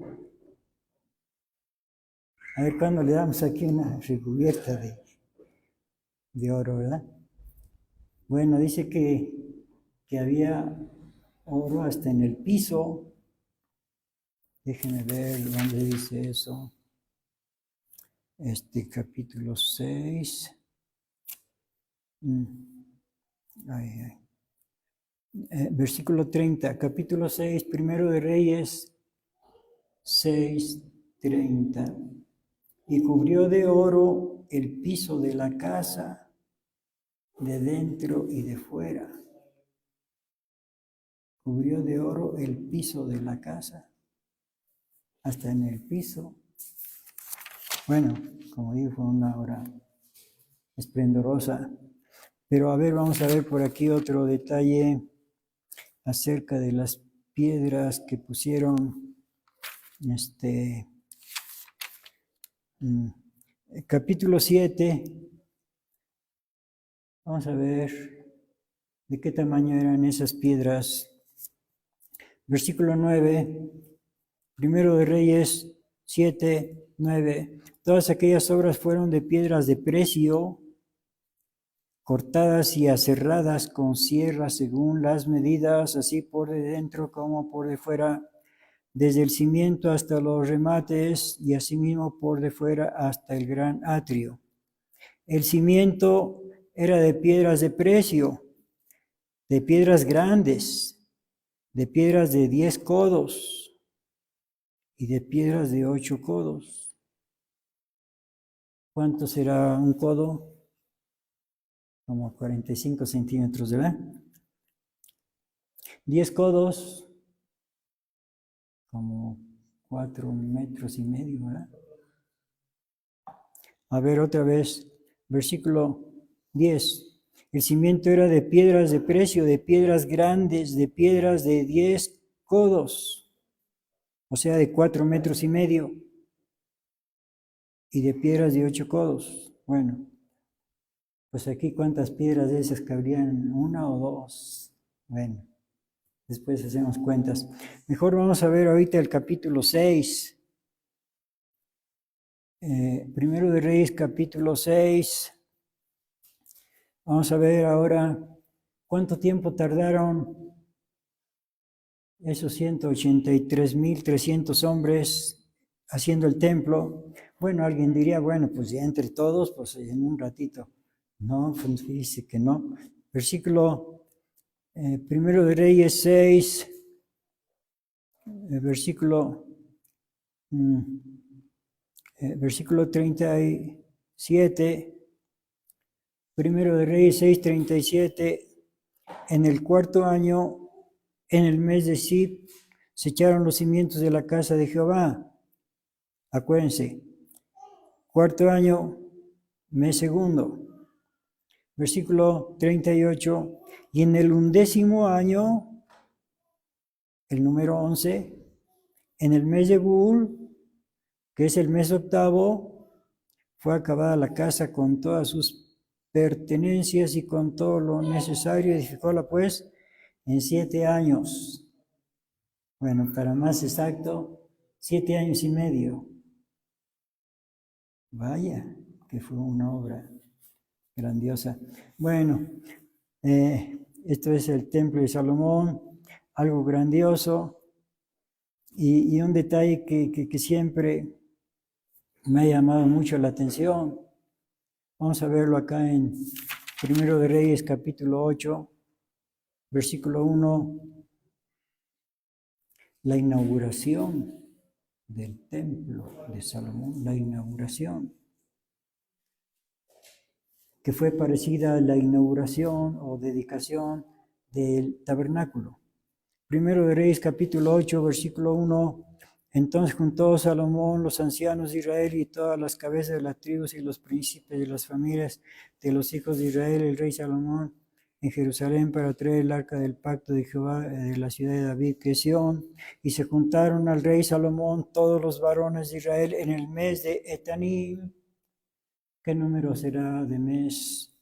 S1: A ver, ¿cuándo le damos aquí una recubierta de oro, verdad? Bueno, dice que había oro hasta en el piso. Déjenme ver dónde dice eso. Capítulo 6. Versículo 30, capítulo 6, primero de Reyes 6:30. Y cubrió de oro el piso de la casa, de dentro y de fuera. Cubrió de oro el piso de la casa, hasta en el piso. Bueno, como digo, fue una obra esplendorosa. Pero a ver, vamos a ver por aquí otro detalle acerca de las piedras que pusieron. Capítulo 7. Vamos a ver de qué tamaño eran esas piedras. Versículo 9, primero de Reyes 7:9. Todas aquellas obras fueron de piedras de precio, cortadas y aserradas con sierra según las medidas, así por de dentro como por de fuera, desde el cimiento hasta los remates, y asimismo por de fuera hasta el gran atrio. El cimiento era de piedras de precio, de piedras grandes, de piedras de 10 codos y de piedras de 8 codos. ¿Cuánto será un codo? Como 45 centímetros, ¿verdad? 10 codos, como 4,5 metros, ¿verdad? A ver otra vez, versículo 10. El cimiento era de piedras de precio, de piedras grandes, de piedras de 10 codos. o sea, de 4,5 metros, y de piedras de 8 codos. Bueno, pues aquí cuántas piedras de esas cabrían, 1 o 2. Bueno, después hacemos cuentas. Mejor vamos a ver ahorita el capítulo 6. Primero de Reyes, capítulo 6. Vamos a ver ahora cuánto tiempo tardaron esos 183,300 hombres haciendo el templo. Bueno, alguien diría, bueno, pues ya entre todos, pues en un ratito. No, pues dice que no. Versículo Primero de Reyes 6, versículo 37. Primero de Reyes 6:37, en el 4.º año, en el mes de Sib, se echaron los cimientos de la casa de Jehová. Acuérdense, 4.º año, mes segundo. Versículo 38, y en el 11.º año, el número 11, en el mes de Bul, que es el mes octavo, fue acabada la casa con todas sus pertenencias y con todo lo necesario, edificóla pues en 7 años. Bueno, para más exacto, 7 años y medio. Vaya, que fue una obra grandiosa. Bueno, esto es el templo de Salomón, algo grandioso, y un detalle que siempre me ha llamado mucho la atención. Vamos a verlo acá en Primero de Reyes, capítulo 8, versículo 1, la inauguración del templo de Salomón, la inauguración, que fue parecida a la inauguración o dedicación del tabernáculo. Primero de Reyes, capítulo 8, versículo 1, entonces juntó Salomón los ancianos de Israel y todas las cabezas de las tribus y los príncipes de las familias de los hijos de Israel, el rey Salomón, en Jerusalén para traer el arca del pacto de Jehová de la ciudad de David, que es Sión, y se juntaron al rey Salomón todos los varones de Israel en el mes de Etanim. ¿Qué número será de mes?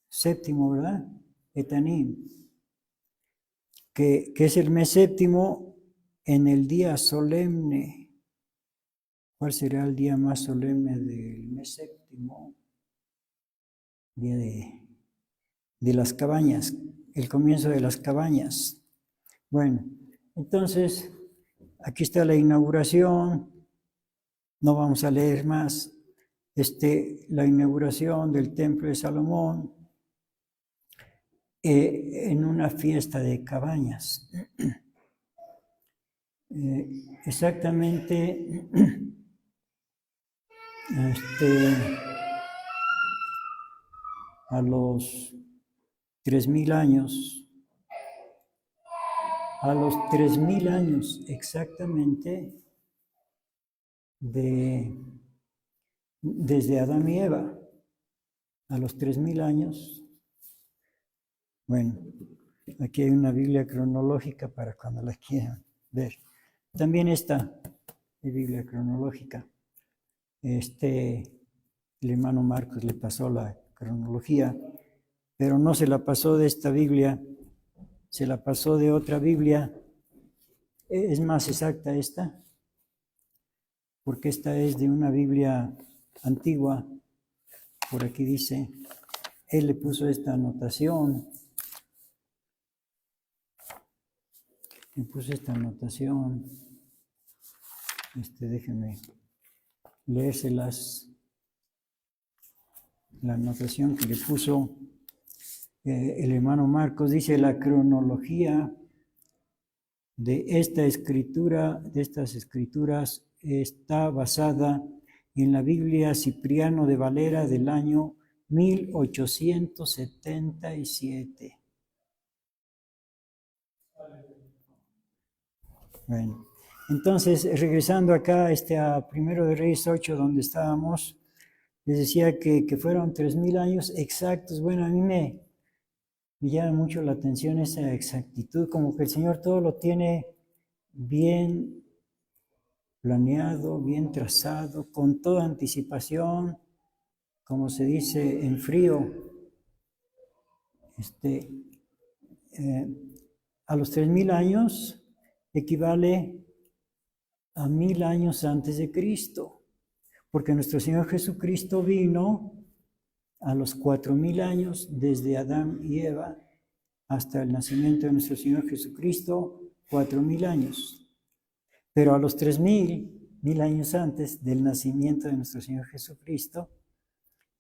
S1: Séptimo, ¿verdad? Etanim, que es el mes séptimo, en el día solemne. ¿Cuál será el día más solemne del mes séptimo? Día de las cabañas, el comienzo de las cabañas. Bueno, entonces, aquí está la inauguración. No vamos a leer más. La inauguración del templo de Salomón en una fiesta de cabañas. Exactamente a los 3,000 años, exactamente desde Adán y Eva, a los 3,000 años. Bueno, aquí hay una Biblia cronológica para cuando la quieran ver. También está la Biblia cronológica. El hermano Marcos le pasó la cronología, pero no se la pasó de esta Biblia, se la pasó de otra Biblia. Es más exacta esta, porque esta es de una Biblia antigua. Por aquí dice, él le puso esta anotación. Déjenme leérselas. La anotación que le puso el hermano Marcos dice: la cronología de estas escrituras está basada en la Biblia Cipriano de Valera del año 1877. Bueno, entonces, regresando acá a Primero de Reyes 8, donde estábamos, les decía que fueron 3,000 años exactos. Bueno, a mí me llama mucho la atención esa exactitud, como que el Señor todo lo tiene bien planeado, bien trazado, con toda anticipación, como se dice en frío, a los 3000 años equivale a 1000 años antes de Cristo, porque nuestro Señor Jesucristo vino a los 4000 años desde Adán y Eva hasta el nacimiento de nuestro Señor Jesucristo, 4000 años. Pero a los 3000 años antes del nacimiento de nuestro Señor Jesucristo,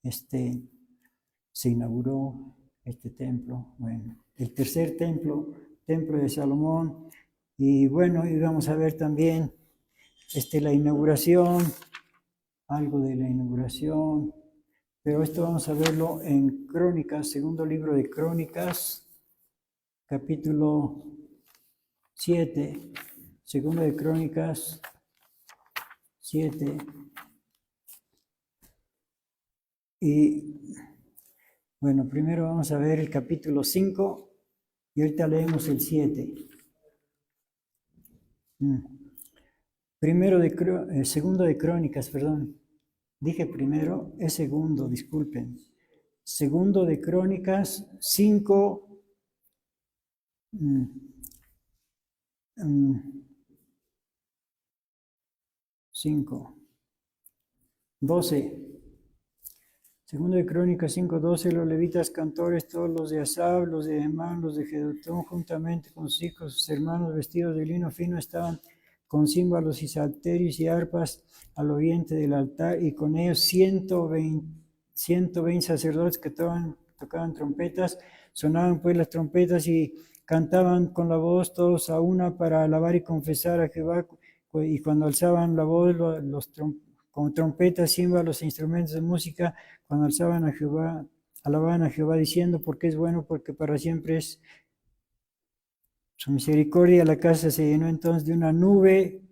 S1: se inauguró este templo. Bueno, el tercer templo, templo de Salomón. Y bueno, y vamos a ver también la inauguración, algo de la inauguración. Pero esto vamos a verlo en Crónicas, segundo libro de Crónicas, capítulo 7, segundo de Crónicas 7. Y bueno, primero vamos a ver el capítulo 5 y ahorita leemos el 7. Segundo de Crónicas, perdón. Dije primero, es segundo, disculpen. Segundo de Crónicas 5. 12. Segundo de Crónicas 5:12, los levitas cantores, todos los de Asaf, los de Emán, los de Jedutún, juntamente con sus hijos, sus hermanos vestidos de lino fino, estaban con címbalos y salterios y arpas al oriente del altar, y con ellos 120 sacerdotes que tocaban trompetas. Sonaban pues las trompetas y cantaban con la voz todos a una para alabar y confesar a Jehová, y cuando alzaban la voz con trompetas, címbalos e instrumentos de música, cuando alzaban a Jehová, alababan a Jehová diciendo, porque es bueno, porque para siempre es su misericordia. La casa se llenó entonces de una nube.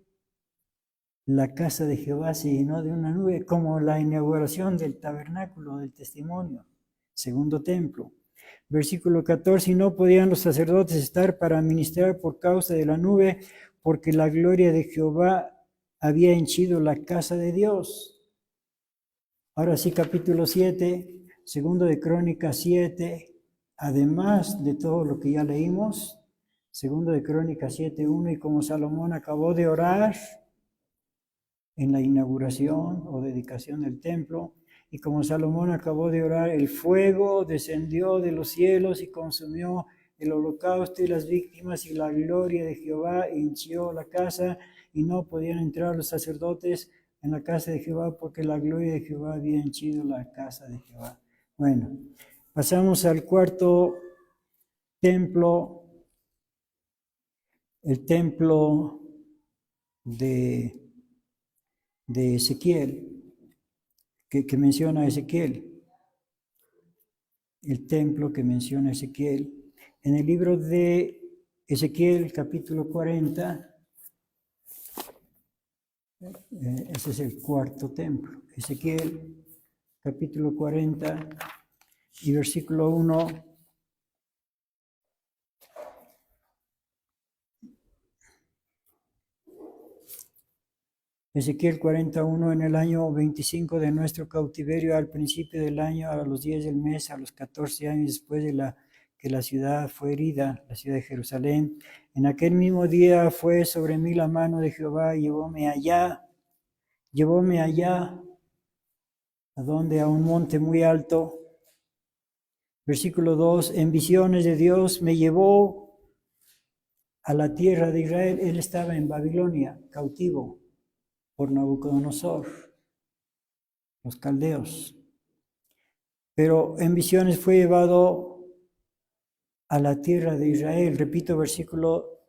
S1: La casa de Jehová se llenó de una nube, como la inauguración del tabernáculo del testimonio, segundo templo. Versículo 14, y no podían los sacerdotes estar para ministrar por causa de la nube, porque la gloria de Jehová había henchido la casa de Dios. Ahora sí, capítulo 7, segundo de Crónicas 7, además de todo lo que ya leímos, segundo de Crónicas 7:1, y como Salomón acabó de orar en la inauguración o dedicación del templo, y como Salomón acabó de orar, el fuego descendió de los cielos y consumió el holocausto y las víctimas, y la gloria de Jehová hinchió la casa, y no podían entrar los sacerdotes en la casa de Jehová, porque la gloria de Jehová había henchido la casa de Jehová. Bueno, pasamos al cuarto templo, el templo de Ezequiel, que menciona Ezequiel, el templo que menciona Ezequiel. En el libro de Ezequiel, capítulo 40, ese es el cuarto templo. Ezequiel, capítulo 40 y versículo 1. Ezequiel 41, en el año 25 de nuestro cautiverio, al principio del año, a los 10 del mes, a los 14 años después de que la ciudad fue herida, la ciudad de Jerusalén. En aquel mismo día fue sobre mí la mano de Jehová y llevóme allá, ¿a dónde? A un monte muy alto. Versículo 2, en visiones de Dios me llevó a la tierra de Israel. Él estaba en Babilonia, cautivo por Nabucodonosor, los caldeos. Pero en visiones fue llevado a la tierra de Israel. Repito, versículo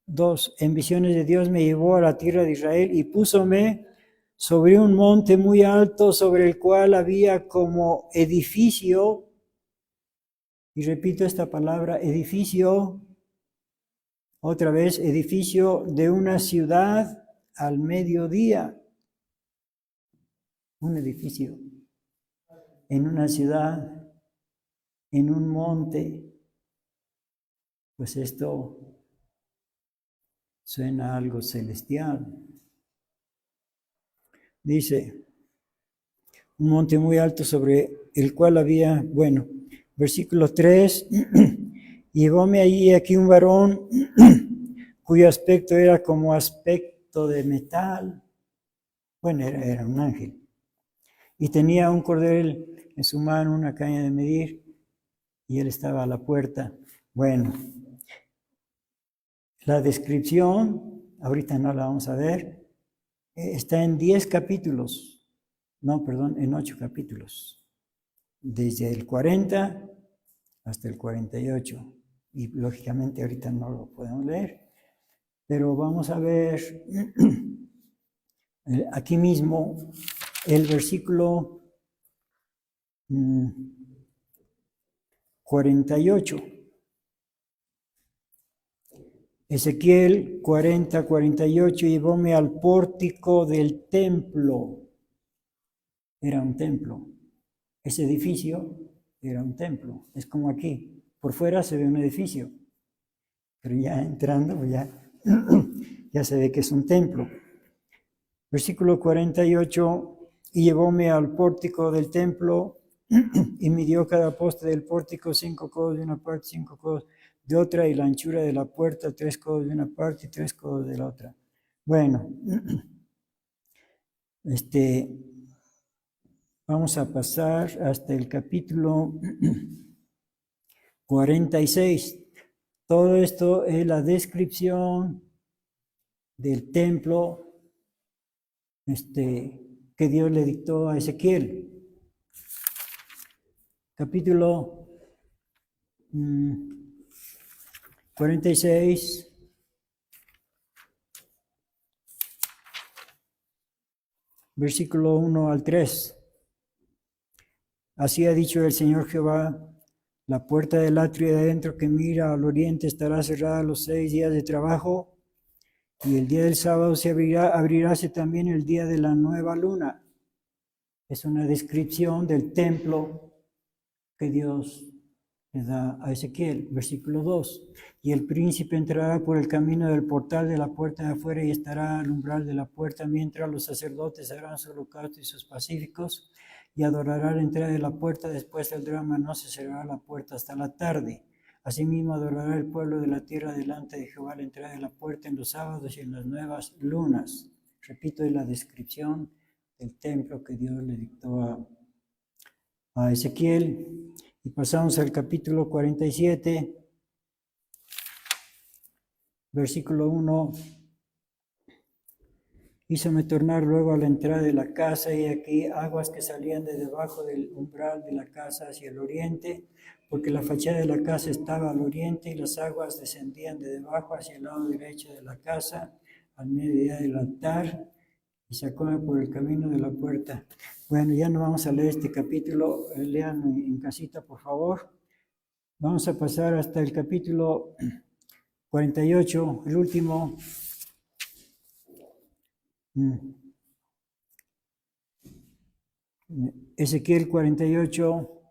S1: 2. En visiones de Dios me llevó a la tierra de Israel y púsome sobre un monte muy alto, sobre el cual había como edificio, y repito esta palabra, edificio, otra vez, edificio de una ciudad al mediodía. Un edificio en una ciudad, en un monte. Pues esto Suena algo celestial. Dice, un monte muy alto sobre el cual había, bueno, versículo 3, llevóme allí aquí un varón cuyo aspecto era como aspecto de metal. Bueno, era un ángel. Y tenía un cordel en su mano, una caña de medir, y él estaba a la puerta. Bueno, la descripción, ahorita no la vamos a ver, está en 10 capítulos, no, perdón, en 8 capítulos, desde el 40 hasta el 48, y lógicamente ahorita no lo podemos leer, pero vamos a ver aquí mismo el versículo 48. Ezequiel 40, 48, llevóme al pórtico del templo. Era un templo. Ese edificio era un templo. Es como aquí. Por fuera se ve un edificio. Pero ya entrando, pues ya se ve que es un templo. Versículo 48, y llevóme al pórtico del templo y midió cada poste del pórtico 5 codos de una parte, 5 codos de otra, y la anchura de la puerta 3 codos de una parte y 3 codos de la otra. Bueno, vamos a pasar hasta el capítulo 46. Todo esto es la descripción del templo que Dios le dictó a Ezequiel. Capítulo 46. Versículo 1 al 3. Así ha dicho el Señor Jehová: la puerta del atrio de adentro que mira al oriente estará cerrada los 6 días de trabajo, y el día del sábado se abriráse también el día de la nueva luna. Es una descripción del templo que Dios le da a Ezequiel. Versículo 2. Y el príncipe entrará por el camino del portal de la puerta de afuera y estará al umbral de la puerta, mientras los sacerdotes harán su holocausto y sus pacíficos, y adorará la entrada de la puerta. Después del drama no se cerrará la puerta hasta la tarde. Asimismo adorará el pueblo de la tierra delante de Jehová la entrada de la puerta en los sábados y en las nuevas lunas. Repito, es la descripción del templo que Dios le dictó a Ezequiel. Y pasamos al capítulo 47, versículo 1. Hízome tornar luego a la entrada de la casa, y aquí aguas que salían de debajo del umbral de la casa hacia el oriente, porque la fachada de la casa estaba al oriente, y las aguas descendían de debajo hacia el lado derecho de la casa, al mediodía del altar, y sacóme por el camino de la puerta. Bueno, ya no vamos a leer este capítulo, lean en casita, por favor. Vamos a pasar hasta el capítulo 48, el último. Ezequiel 48,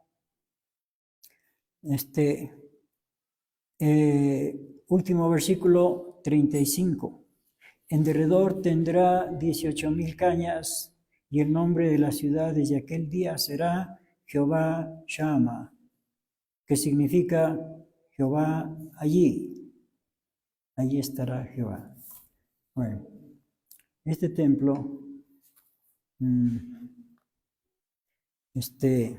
S1: último versículo 35. En derredor tendrá 18,000 cañas, y el nombre de la ciudad desde aquel día será Jehová Shama, que significa Jehová allí. Allí estará Jehová. Bueno, este templo, este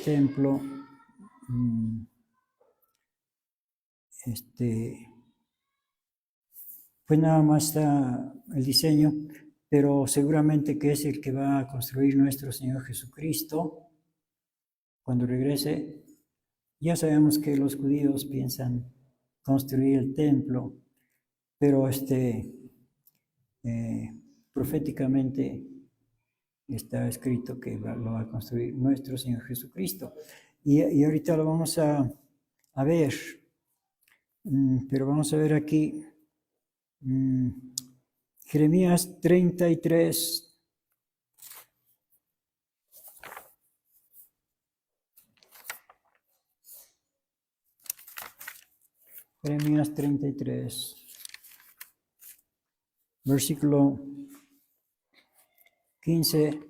S1: templo, pues nada más está el diseño, pero seguramente que es el que va a construir nuestro Señor Jesucristo cuando regrese. Ya sabemos que los judíos piensan construir el templo, pero proféticamente está escrito que lo va a construir nuestro Señor Jesucristo. Y ahorita lo vamos a ver, pero vamos a ver aquí Jeremías 33. Jeremías 33, versículo 15.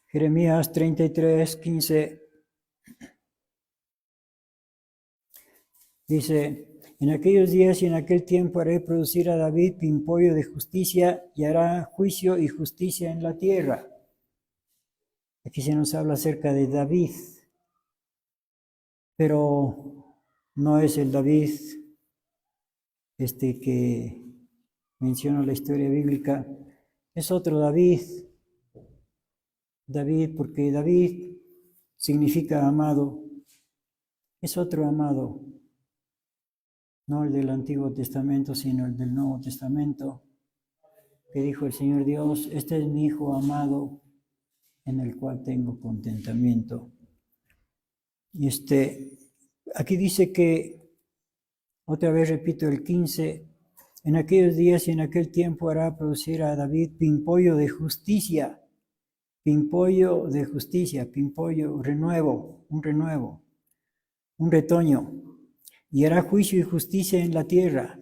S1: Jeremías 33, 15. Dice, en aquellos días y en aquel tiempo haré producir a David pimpollo de justicia y hará juicio y justicia en la tierra. Aquí se nos habla acerca de David, pero no es el David que menciona la historia bíblica, es otro David. David, porque David significa amado, es otro amado, no el del Antiguo Testamento, sino el del Nuevo Testamento, que dijo el Señor Dios, este es mi Hijo amado, en el cual tengo contentamiento. Y aquí dice que, otra vez repito el 15, en aquellos días y en aquel tiempo hará producir a David pimpollo de justicia, pimpollo de justicia, pimpollo, renuevo, un retoño, y hará juicio y justicia en la tierra.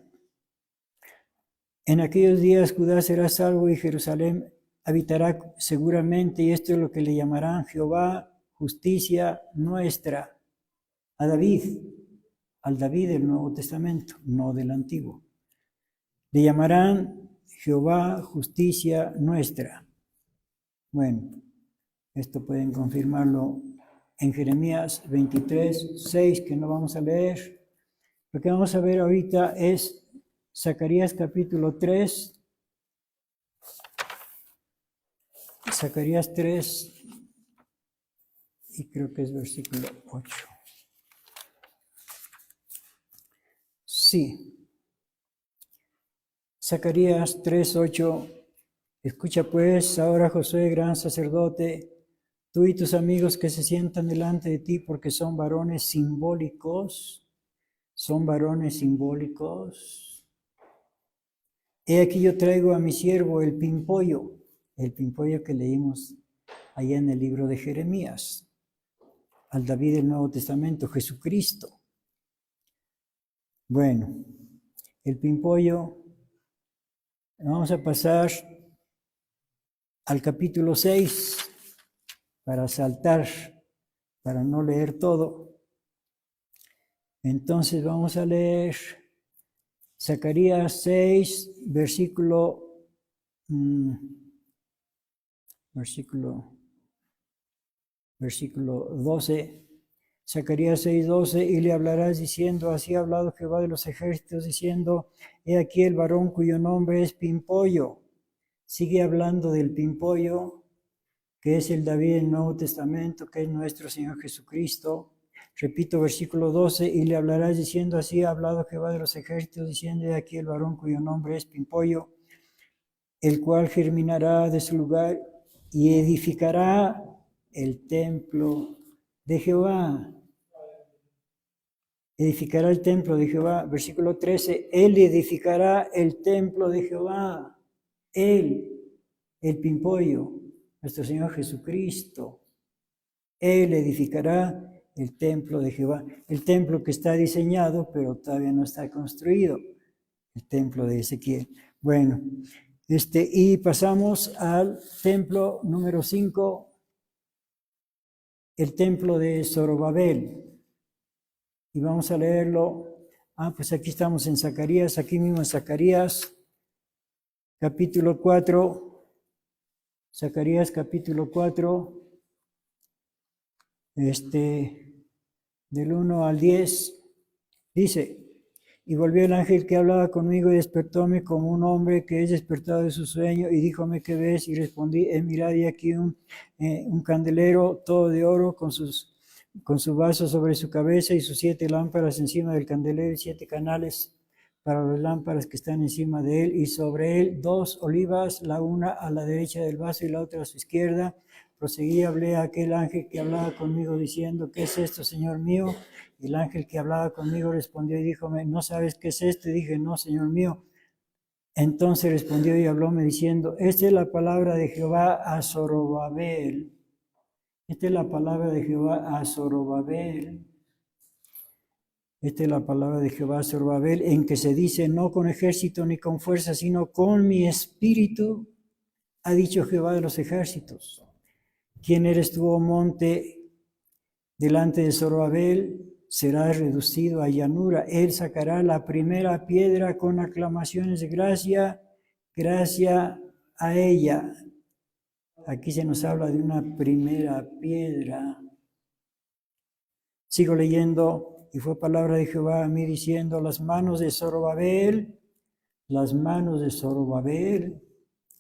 S1: En aquellos días Judá será salvo y Jerusalén habitará seguramente, y esto es lo que le llamarán Jehová, justicia nuestra, a David, al David del Nuevo Testamento, no del Antiguo. Le llamarán Jehová, justicia nuestra. Bueno, esto pueden confirmarlo en Jeremías 23, 6, que no vamos a leer. Lo que vamos a ver ahorita es Zacarías capítulo 3. Zacarías 3, y creo que es versículo 8. Sí. Zacarías 3, 8. Escucha pues ahora, Josué, gran sacerdote, tú y tus amigos que se sientan delante de ti, porque son varones simbólicos. Son varones simbólicos. He aquí yo traigo a mi siervo el pimpollo que leímos allá en el libro de Jeremías, al David del Nuevo Testamento, Jesucristo. Bueno, el pimpollo, vamos a pasar al capítulo 6 para saltar, para no leer todo. Entonces vamos a leer Zacarías 6, versículo 12. Zacarías 6:12, y le hablarás diciendo, así ha hablado Jehová de los ejércitos, diciendo, he aquí el varón cuyo nombre es Pimpollo. Sigue hablando del Pimpollo, que es el David del Nuevo Testamento, que es nuestro Señor Jesucristo. Repito, versículo 12, y le hablarás diciendo, así ha hablado Jehová de los ejércitos, diciendo, he aquí el varón cuyo nombre es Pimpollo, el cual germinará de su lugar y edificará el templo de Jehová. Edificará el templo de Jehová. Versículo 13, él edificará el templo de Jehová. Él, el Pimpollo, nuestro Señor Jesucristo. Él edificará el templo de Jehová. El templo que está diseñado, pero todavía no está construido. El templo de Ezequiel. Bueno, y pasamos al templo número 5, el templo de Zorobabel. Y vamos a leerlo. Pues aquí estamos en Zacarías, aquí mismo en Zacarías, capítulo 4. Zacarías, capítulo 4, del 1 al 10, dice, y volvió el ángel que hablaba conmigo y despertóme como un hombre que es despertado de su sueño, y díjome, ¿qué ves? Y respondí, mirad, y aquí un candelero todo de oro con su vaso sobre su cabeza y sus 7 lámparas encima del candelero y 7 canales para las lámparas que están encima de él, y sobre él 2 olivas, la una a la derecha del vaso y la otra a su izquierda. Proseguí, hablé a aquel ángel que hablaba conmigo diciendo, ¿qué es esto, Señor mío? Y el ángel que hablaba conmigo respondió y díjome, ¿no sabes qué es esto? Y dije, no, Señor mío. Entonces respondió y hablóme diciendo, esta es la palabra de Jehová a Zorobabel. Esta es la palabra de Jehová a Zorobabel, Esta es la palabra de Jehová Zorobabel, en que se dice, no con ejército ni con fuerza, sino con mi espíritu, ha dicho Jehová de los ejércitos. ¿Quién eres tú, oh monte, delante de Zorobabel? Será reducido a llanura. Él sacará la primera piedra con aclamaciones de gracia, gracia a ella. Aquí se nos habla de una primera piedra. Sigo leyendo, y fue palabra de Jehová a mí diciendo, las manos de Zorobabel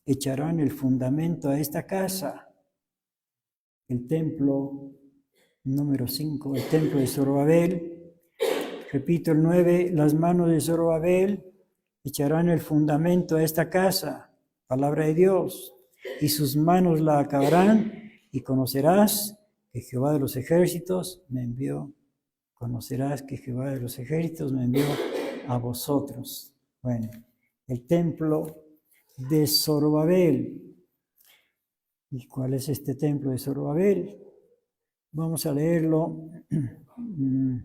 S1: echarán el fundamento a esta casa. El templo número 5, el templo de Zorobabel. Repito el 9, las manos de Zorobabel echarán el fundamento a esta casa. Palabra de Dios. Y sus manos la acabarán, y conocerás que Jehová de los ejércitos me envió. Conocerás que Jehová de los ejércitos me envió a vosotros. Bueno, el templo de Zorobabel. ¿Y cuál es este templo de Zorobabel? Vamos a leerlo. El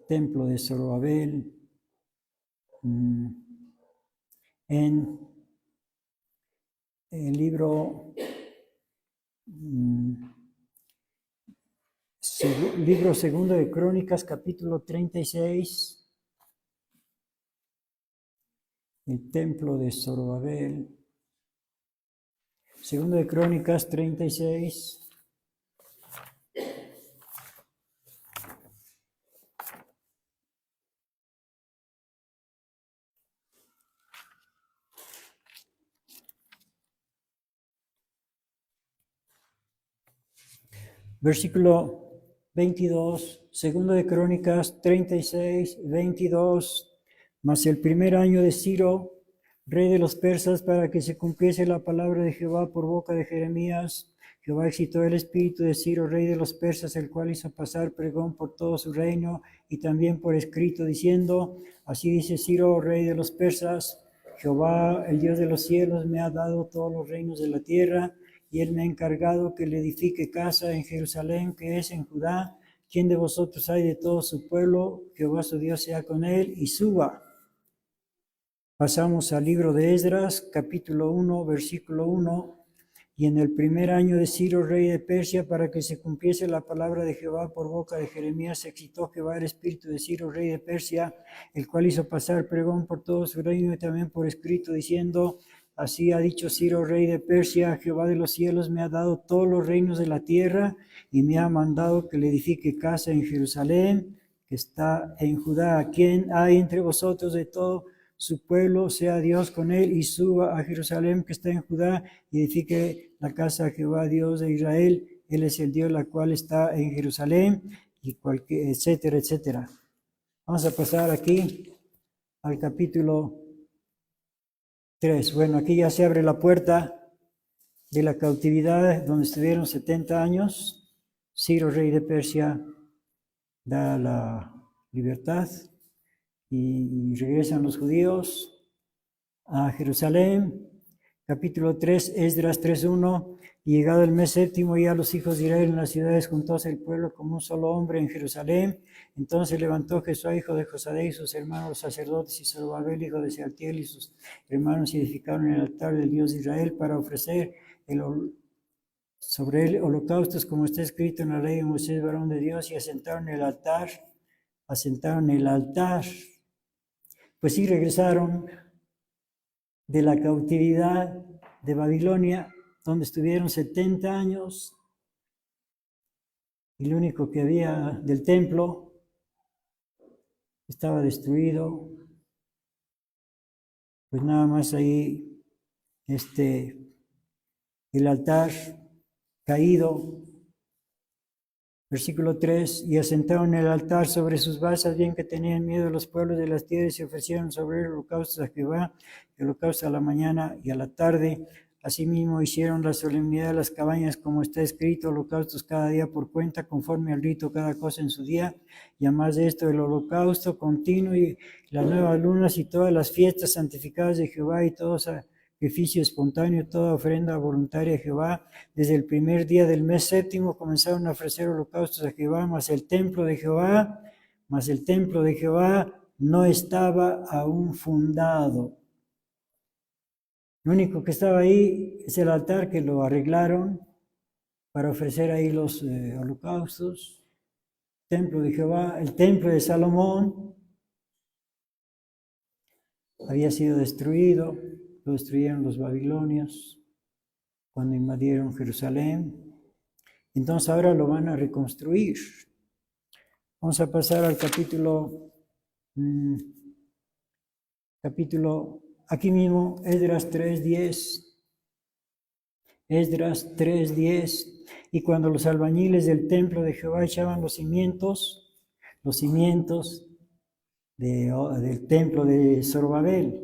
S1: templo de Zorobabel en el libro segundo de Crónicas, capítulo 36. El templo de Zorobabel. Segundo de Crónicas 36. Versículo 22, segundo de Crónicas 36, 22. Mas el primer año de Ciro, rey de los persas, para que se cumpliese la palabra de Jehová por boca de Jeremías, Jehová excitó el espíritu de Ciro, rey de los persas, el cual hizo pasar pregón por todo su reino y también por escrito, diciendo, así dice Ciro, rey de los persas, Jehová, el Dios de los cielos, me ha dado todos los reinos de la tierra, y él me ha encargado que le edifique casa en Jerusalén, que es en Judá. ¿Quién de vosotros hay de todo su pueblo? Jehová su Dios sea con él y suba. Pasamos al libro de Esdras, capítulo 1, versículo 1. Y en el primer año de Ciro, rey de Persia, para que se cumpliese la palabra de Jehová por boca de Jeremías, se excitó Jehová el espíritu de Ciro, rey de Persia, el cual hizo pasar pregón por todo su reino y también por escrito, diciendo, así ha dicho Ciro, rey de Persia, Jehová de los cielos me ha dado todos los reinos de la tierra y me ha mandado que le edifique casa en Jerusalén, que está en Judá. ¿A quién hay entre vosotros de todo su pueblo? Sea Dios con él y suba a Jerusalén, que está en Judá, y edifique la casa a Jehová, Dios de Israel. Él es el Dios, la cual está en Jerusalén, y cualquier, etcétera, etcétera. Vamos a pasar aquí al capítulo 3. Bueno, aquí ya se abre la puerta de la cautividad, donde estuvieron 70 años. Ciro, rey de Persia, da la libertad y regresan los judíos a Jerusalén. Capítulo 3, Esdras 3:1. Y llegado el mes séptimo, ya los hijos de Israel en las ciudades juntóse el pueblo como un solo hombre en Jerusalén. Entonces levantó Jesús, hijo de Josadé, y sus hermanos los sacerdotes, y Zorobabel, hijo de Sealtiel, y sus hermanos, y edificaron el altar del Dios de Israel para ofrecer sobre él holocaustos, como está escrito en la ley de Moisés, varón de Dios, y asentaron el altar. Pues sí, regresaron de la cautividad de Babilonia, donde estuvieron 70 años, y lo único que había del templo estaba destruido. Pues nada más ahí el altar caído. Versículo 3, y asentaron el altar sobre sus basas, bien que tenían miedo los pueblos de las tierras, y ofrecieron sobre el holocausto a Jehová, el holocausto a la mañana y a la tarde. Asimismo hicieron la solemnidad de las cabañas, como está escrito, holocaustos cada día por cuenta, conforme al rito, cada cosa en su día. Y además de esto, el holocausto continuo y las nuevas lunas y todas las fiestas santificadas de Jehová y todos sacrificio espontáneo, toda ofrenda voluntaria a Jehová. Desde el primer día del mes séptimo comenzaron a ofrecer holocaustos a Jehová, mas el templo de Jehová no estaba aún fundado. Lo único que estaba ahí es el altar que lo arreglaron para ofrecer ahí los holocaustos. Templo de Jehová, el templo de Salomón había sido destruido, lo destruyeron los babilonios cuando invadieron Jerusalén. Entonces ahora lo van a reconstruir. Vamos a pasar al capítulo, aquí mismo, Esdras 3:10. Esdras 3:10. Y cuando los albañiles del templo de Jehová echaban los cimientos del templo de Zorobabel.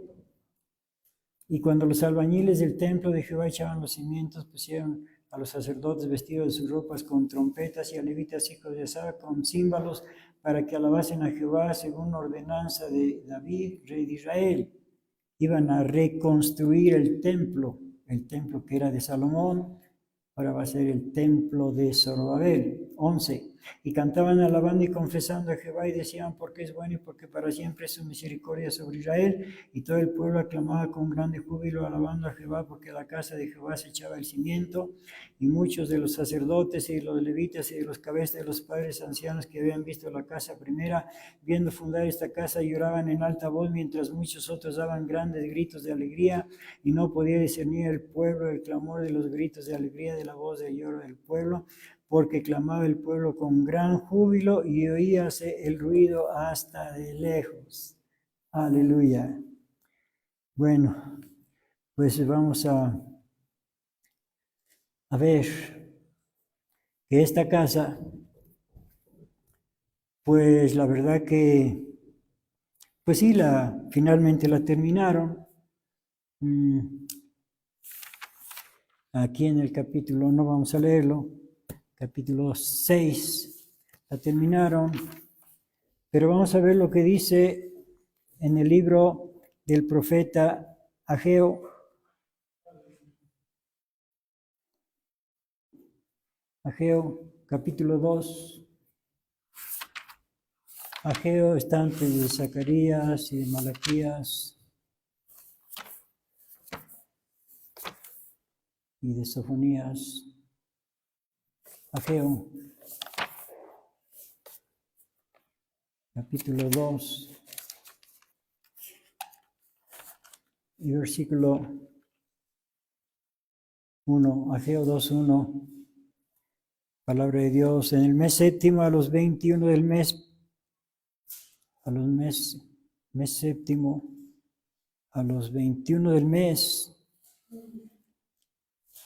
S1: Y cuando los albañiles del templo de Jehová echaban los cimientos, pusieron a los sacerdotes vestidos de sus ropas con trompetas y a levitas hijos de Asaf con címbalos para que alabasen a Jehová según ordenanza de David, rey de Israel. Iban a reconstruir el templo que era de Salomón, ahora va a ser el templo de Zorobabel. 11. Y cantaban alabando y confesando a Jehová y decían, porque es bueno y porque para siempre es su misericordia sobre Israel. Y todo el pueblo aclamaba con grande júbilo alabando a Jehová, porque la casa de Jehová se echaba el cimiento. Y muchos de los sacerdotes y de los levitas y de los cabezas de los padres ancianos que habían visto la casa primera, viendo fundar esta casa, lloraban en alta voz, mientras muchos otros daban grandes gritos de alegría, y no podía discernir el pueblo el clamor de los gritos de alegría de la voz de lloro del pueblo, porque clamaba el pueblo con gran júbilo y oíase el ruido hasta de lejos. Aleluya. Bueno, pues vamos a ver que esta casa, pues la verdad que, pues sí, finalmente la terminaron. Aquí en el capítulo, no vamos a leerlo, capítulo 6, la terminaron, pero vamos a ver lo que dice en el libro del profeta Ageo. Ageo, capítulo 2. Ageo está antes de Zacarías y de Malaquías y de Sofonías. Ageo, capítulo 2 y versículo 1. Ageo 2:1. Palabra de Dios. En el mes séptimo, a los 21 del mes, mes séptimo, a los 21 del mes.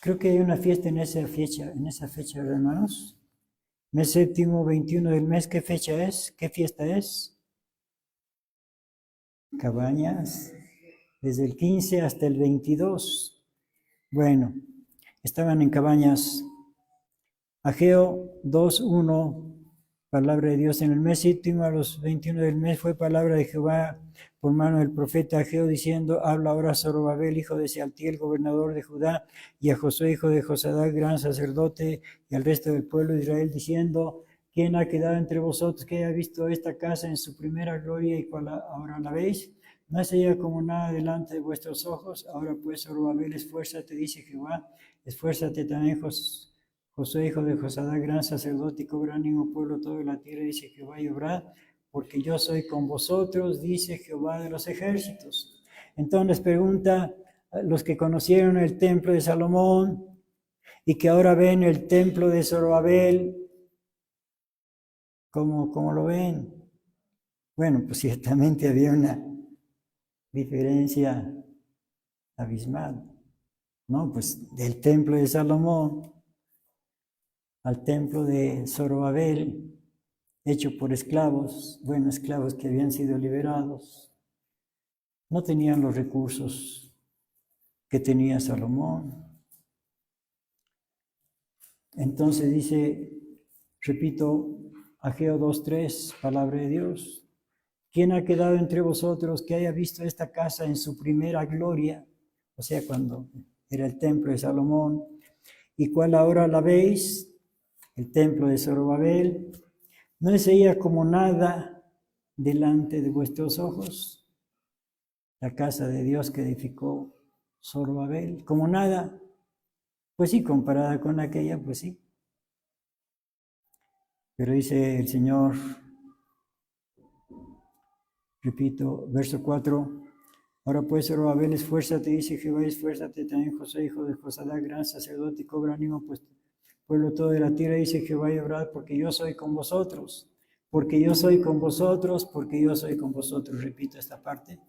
S1: Creo que hay una fiesta en esa fecha, hermanos. Mes séptimo, 21 del mes, ¿qué fecha es? ¿Qué fiesta es? Cabañas, desde el 15 hasta el 22. Bueno, estaban en Cabañas. Ageo 2:1, palabra de Dios. En el mes séptimo, a los 21 del mes, fue palabra de Jehová por mano del profeta Ageo, diciendo, habla ahora a Zorobabel, hijo de Sealtiel, gobernador de Judá, y a Josué, hijo de Josadac, gran sacerdote, y al resto del pueblo de Israel, diciendo, ¿quién ha quedado entre vosotros que haya visto esta casa en su primera gloria y cual ahora la veis? No es ella como nada delante de vuestros ojos. Ahora pues, Zorobabel, esfuérzate, dice Jehová, esfuérzate también, Josué, hijo de Josadac, gran sacerdote y cobra ánimo pueblo todo de la tierra, dice Jehová, y obrad, porque yo soy con vosotros, dice Jehová de los ejércitos. Entonces pregunta a los que conocieron el templo de Salomón y que ahora ven el templo de Zorobabel, ¿cómo lo ven? Bueno, pues ciertamente había una diferencia abismal, ¿no? Pues del templo de Salomón al templo de Zorobabel, hecho por esclavos, esclavos que habían sido liberados, no tenían los recursos que tenía Salomón. Entonces dice, repito, Ageo 2:3, palabra de Dios, ¿quién ha quedado entre vosotros que haya visto esta casa en su primera gloria o sea, cuando era el templo de Salomón, y cuál ahora la veis, el templo de Zorobabel, ¿no es ella como nada delante de vuestros ojos? La casa de Dios que edificó Zorobabel, como nada, pues sí, comparada con aquella, pues sí. Pero dice el Señor, repito, verso 4, ahora pues, Zorobabel, esfuérzate, dice Jehová, esfuérzate también Josué, hijo de Josadá, gran sacerdote, y cobra ánimo, pues pueblo todo de la tierra, dice Jehová, y obrad, porque yo soy con vosotros, porque yo soy con vosotros, porque yo soy con vosotros. Repito esta parte,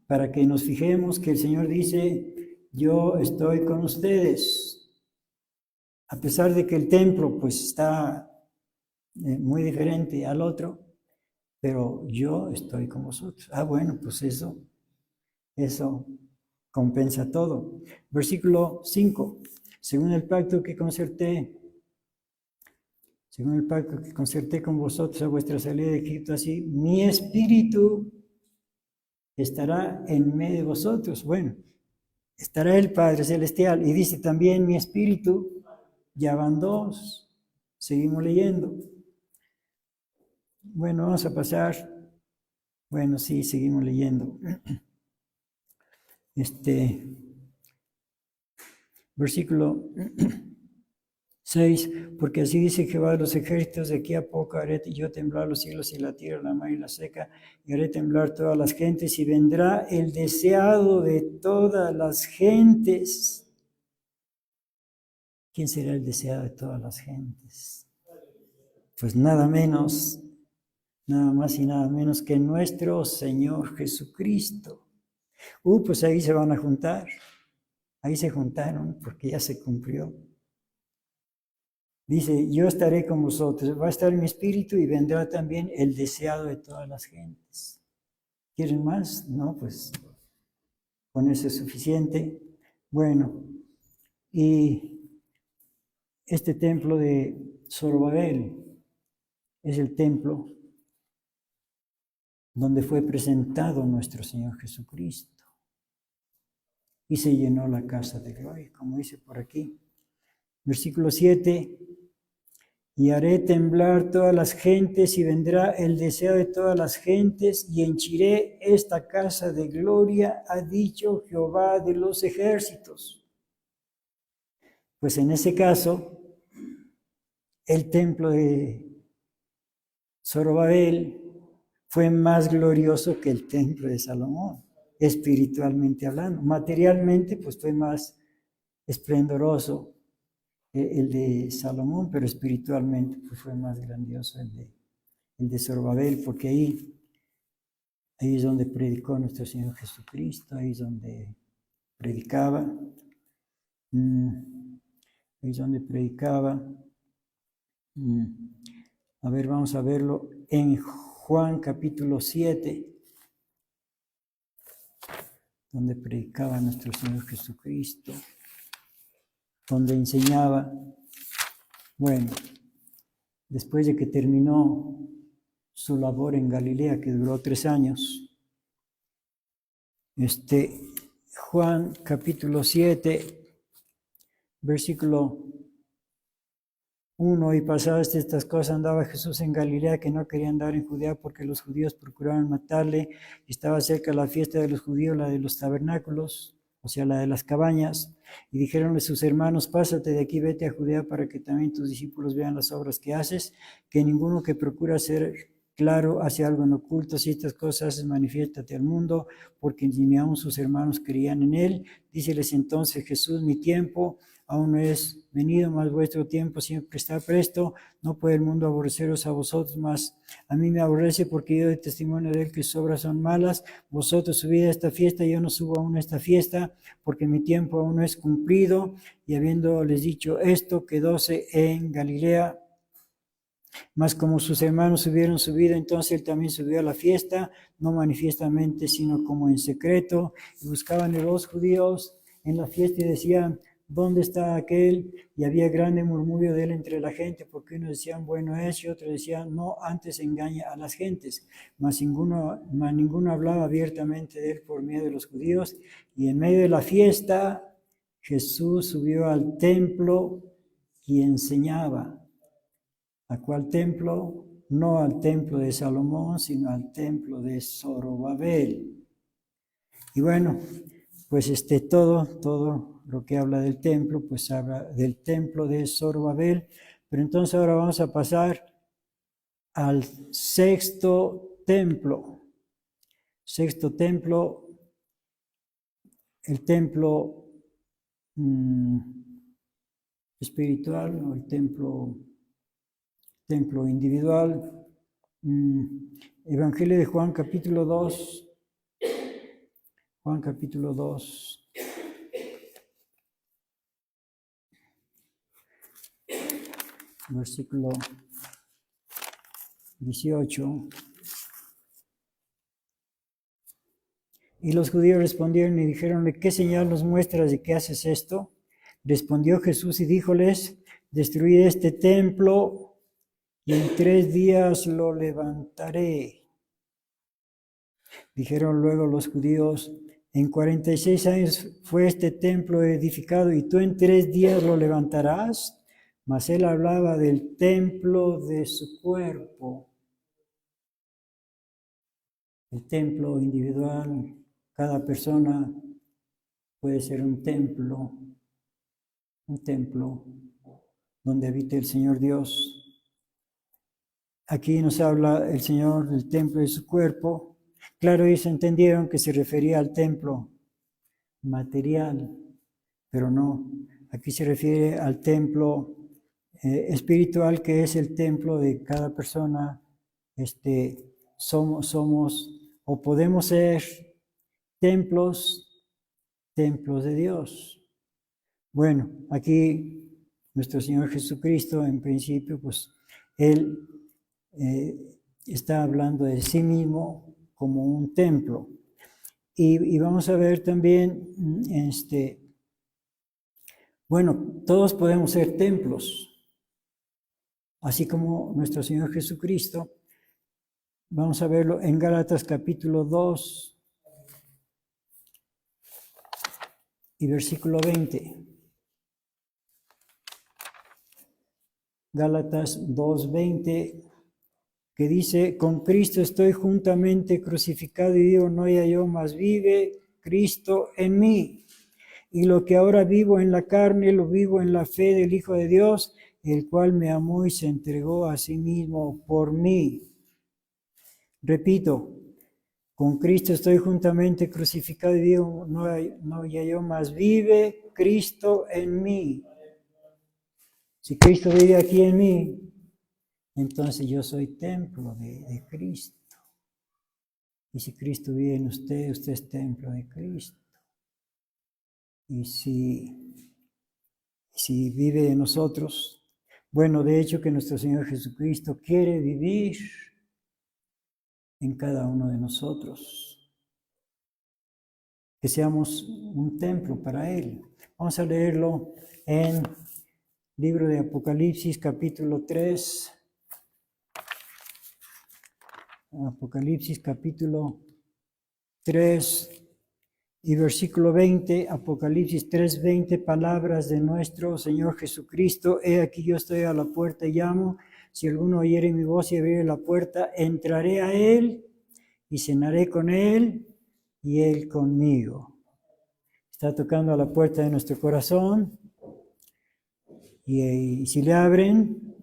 S1: para que nos fijemos que el Señor dice, yo estoy con ustedes. A pesar de que el templo pues está muy diferente al otro, pero yo estoy con vosotros. Ah, bueno, pues eso compensa todo. Versículo 5. Según el pacto que concerté con vosotros a vuestra salida de Egipto, así mi espíritu estará en medio de vosotros. Bueno, estará el Padre Celestial. Y dice también mi espíritu, ya van dos. Seguimos leyendo. Bueno, vamos a pasar. Bueno, sí, seguimos leyendo. Versículo 6, porque así dice Jehová de los ejércitos, de aquí a poco haré yo temblar los cielos y la tierra, la mar y la seca, y haré temblar todas las gentes, y vendrá el deseado de todas las gentes. ¿Quién será el deseado de todas las gentes? Pues nada menos, nada más y nada menos que nuestro Señor Jesucristo. Pues ahí se van a juntar. Ahí se juntaron porque ya se cumplió. Dice, yo estaré con vosotros, va a estar mi espíritu y vendrá también el deseado de todas las gentes. ¿Quieren más? No, pues con eso es suficiente. Bueno, y este templo de Zorobabel es el templo donde fue presentado nuestro Señor Jesucristo. Y se llenó la casa de gloria, como dice por aquí. Versículo 7, y haré temblar todas las gentes y vendrá el deseo de todas las gentes y henchiré esta casa de gloria, ha dicho Jehová de los ejércitos. Pues en ese caso, el templo de Zorobabel fue más glorioso que el templo de Salomón, espiritualmente hablando. Materialmente, pues fue más esplendoroso el de Salomón, pero espiritualmente pues fue más grandioso el de Zorobabel, porque ahí es donde predicó nuestro Señor Jesucristo, ahí es donde predicaba, ahí es donde predicaba. A ver, vamos a verlo en Juan capítulo 7, donde predicaba nuestro Señor Jesucristo, donde enseñaba. Bueno, después de que terminó su labor en Galilea, que duró 3 años, Juan capítulo 7, versículo 1, y pasadas estas cosas andaba Jesús en Galilea, que no quería andar en Judea porque los judíos procuraban matarle. Estaba cerca la fiesta de los judíos, la de los tabernáculos, o sea, la de las cabañas. Y dijeronle sus hermanos, pásate de aquí, vete a Judea para que también tus discípulos vean las obras que haces, que ninguno que procura ser claro hace algo en oculto. Si estas cosas haces, manifiéstate al mundo, porque ni aun sus hermanos creían en él. Díceles entonces Jesús, mi tiempo aún no es venido, mas vuestro tiempo siempre está presto. No puede el mundo aborreceros a vosotros, mas a mí me aborrece, porque yo doy testimonio de él que sus obras son malas. Vosotros subid a esta fiesta, yo no subo aún a esta fiesta, porque mi tiempo aún no es cumplido. Y habiéndoles dicho esto, quedóse en Galilea. Mas como sus hermanos hubieron subido, entonces él también subió a la fiesta, no manifiestamente, sino como en secreto. Y buscaban los judíos en la fiesta y decían, ¿dónde está aquel? Y había grande murmullo de él entre la gente, porque unos decían, bueno es, y otros decían, no, antes engaña a las gentes. Mas ninguno hablaba abiertamente de él por miedo de los judíos. Y en medio de la fiesta, Jesús subió al templo y enseñaba. ¿A cuál templo? No al templo de Salomón, sino al templo de Zorobabel. Y bueno, pues todo lo que habla del templo, pues habla del templo de Zorobabel. Pero entonces ahora vamos a pasar al sexto templo. Sexto templo, el templo espiritual o el templo individual. Evangelio de Juan capítulo 2. Juan capítulo 2. Versículo 18. Y los judíos respondieron y dijeronle, ¿qué señal nos muestras de que haces esto? Respondió Jesús y díjoles, destruid este templo y en 3 días lo levantaré. Dijeron luego los judíos, en 46 años fue este templo edificado y tú en 3 días lo levantarás. Mas él hablaba del templo de su cuerpo. El templo individual, cada persona puede ser un templo donde habite el Señor Dios. Aquí nos habla el Señor del templo de su cuerpo. Claro, ellos entendieron que se refería al templo material, pero no. Aquí se refiere al templo espiritual, que es el templo de cada persona. Somos o podemos ser templos de Dios. Bueno, aquí nuestro Señor Jesucristo, en principio, pues Él está hablando de sí mismo como un templo. Y vamos a ver también, bueno, todos podemos ser templos, así como nuestro Señor Jesucristo. Vamos a verlo en Gálatas capítulo 2 y versículo 20. Gálatas 2:20, que dice, con Cristo estoy juntamente crucificado y digo, no ya yo, mas vive Cristo en mí. Y lo que ahora vivo en la carne, lo vivo en la fe del Hijo de Dios, el cual me amó y se entregó a sí mismo por mí. Repito, con Cristo estoy juntamente crucificado y digo, no ya yo, mas vive Cristo en mí. Si Cristo vive aquí en mí, entonces yo soy templo de Cristo. Y si Cristo vive en usted, usted es templo de Cristo. Y si vive en nosotros, bueno, de hecho que nuestro Señor Jesucristo quiere vivir en cada uno de nosotros. Que seamos un templo para Él. Vamos a leerlo en libro de Apocalipsis, capítulo 3. Apocalipsis, capítulo 3 y versículo 20. Apocalipsis 3:20, palabras de nuestro Señor Jesucristo. He aquí yo estoy a la puerta y llamo. Si alguno oyere mi voz y abriere la puerta, entraré a Él y cenaré con Él y Él conmigo. Está tocando a la puerta de nuestro corazón. Y si le abren,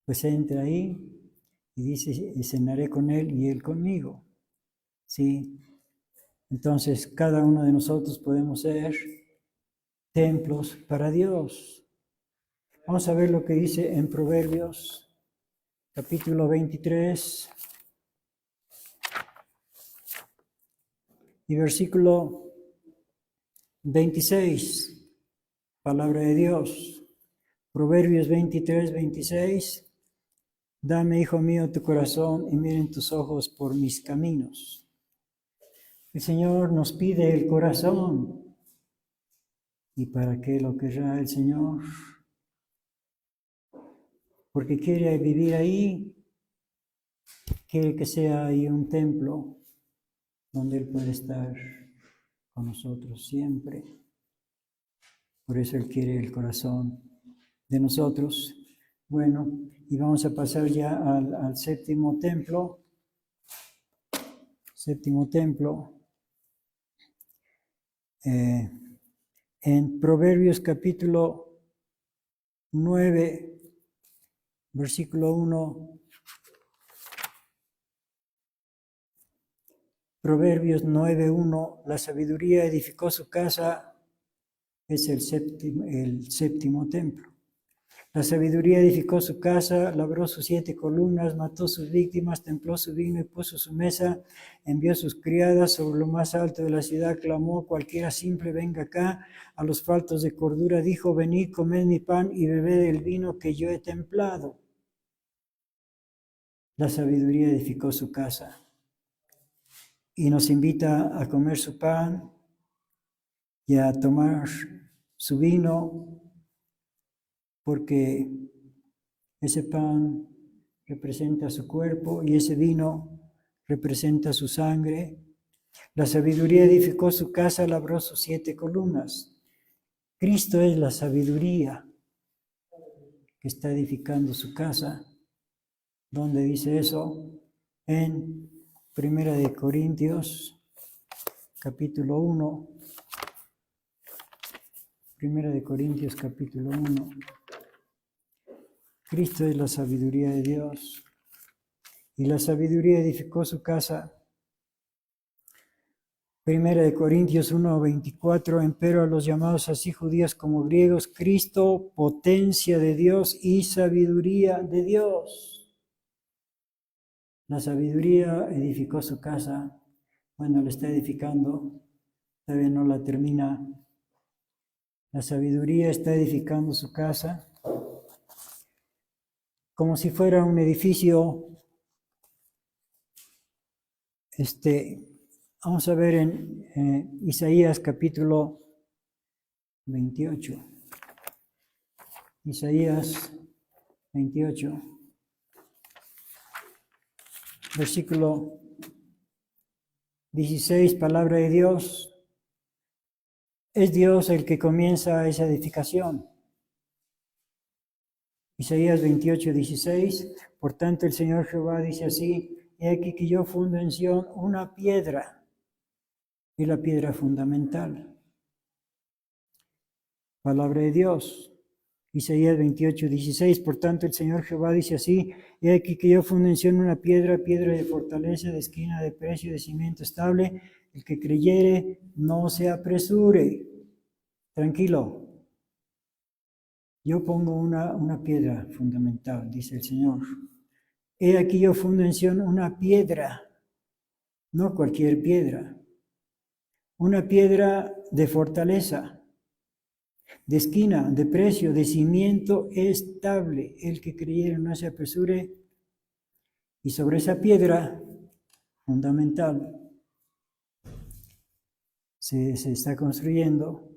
S1: pues entra ahí y dice, y cenaré con Él y Él conmigo. ¿Sí? Entonces, cada uno de nosotros podemos ser templos para Dios. Vamos a ver lo que dice en Proverbios, capítulo 23 y versículo 26, palabra de Dios. Proverbios 23:26. Dame, hijo mío, tu corazón y miren tus ojos por mis caminos. El Señor nos pide el corazón. ¿Y para qué lo querrá el Señor? Porque quiere vivir ahí, quiere que sea ahí un templo donde Él puede estar con nosotros siempre. Por eso Él quiere el corazón de nosotros. Bueno, y vamos a pasar ya al séptimo templo. Séptimo templo. En Proverbios capítulo 9, versículo 1. Proverbios 9:1, la sabiduría edificó su casa, es el séptimo templo. La sabiduría edificó su casa, labró sus 7 columnas, mató sus víctimas, templó su vino y puso su mesa, envió sus criadas sobre lo más alto de la ciudad, clamó, cualquiera simple venga acá, a los faltos de cordura dijo, venid, comed mi pan y bebed el vino que yo he templado. La sabiduría edificó su casa y nos invita a comer su pan y a tomar su vino, porque ese pan representa su cuerpo y ese vino representa su sangre. La sabiduría edificó su casa, labró sus 7 columnas. Cristo es la sabiduría que está edificando su casa. ¿Dónde dice eso? En 1 Corintios, capítulo 1. 1 Corintios, capítulo 1. Cristo es la sabiduría de Dios. Y la sabiduría edificó su casa. 1 Corintios 1:24, empero a los llamados así judíos como griegos, Cristo, potencia de Dios y sabiduría de Dios. La sabiduría edificó su casa. Bueno, la está edificando, todavía no la termina. La sabiduría está edificando su casa como si fuera un edificio. Vamos a ver en Isaías capítulo 28. Isaías 28, versículo 16, palabra de Dios. Es Dios el que comienza esa edificación. Isaías 28, 16. Por tanto, el Señor Jehová dice así: he aquí que yo fundo en Sión una piedra, y la piedra fundamental. Palabra de Dios. Isaías 28, 16. Por tanto, el Señor Jehová dice así: he aquí que yo fundo en Sión una piedra, piedra de fortaleza, de esquina, de precio, de cimiento estable. El que creyere, no se apresure. Tranquilo. Yo pongo una piedra fundamental, dice el Señor. He aquí yo fundo en Sión una piedra, no cualquier piedra. Una piedra de fortaleza, de esquina, de precio, de cimiento estable. El que creyere no se apresure. Y sobre esa piedra fundamental se está construyendo.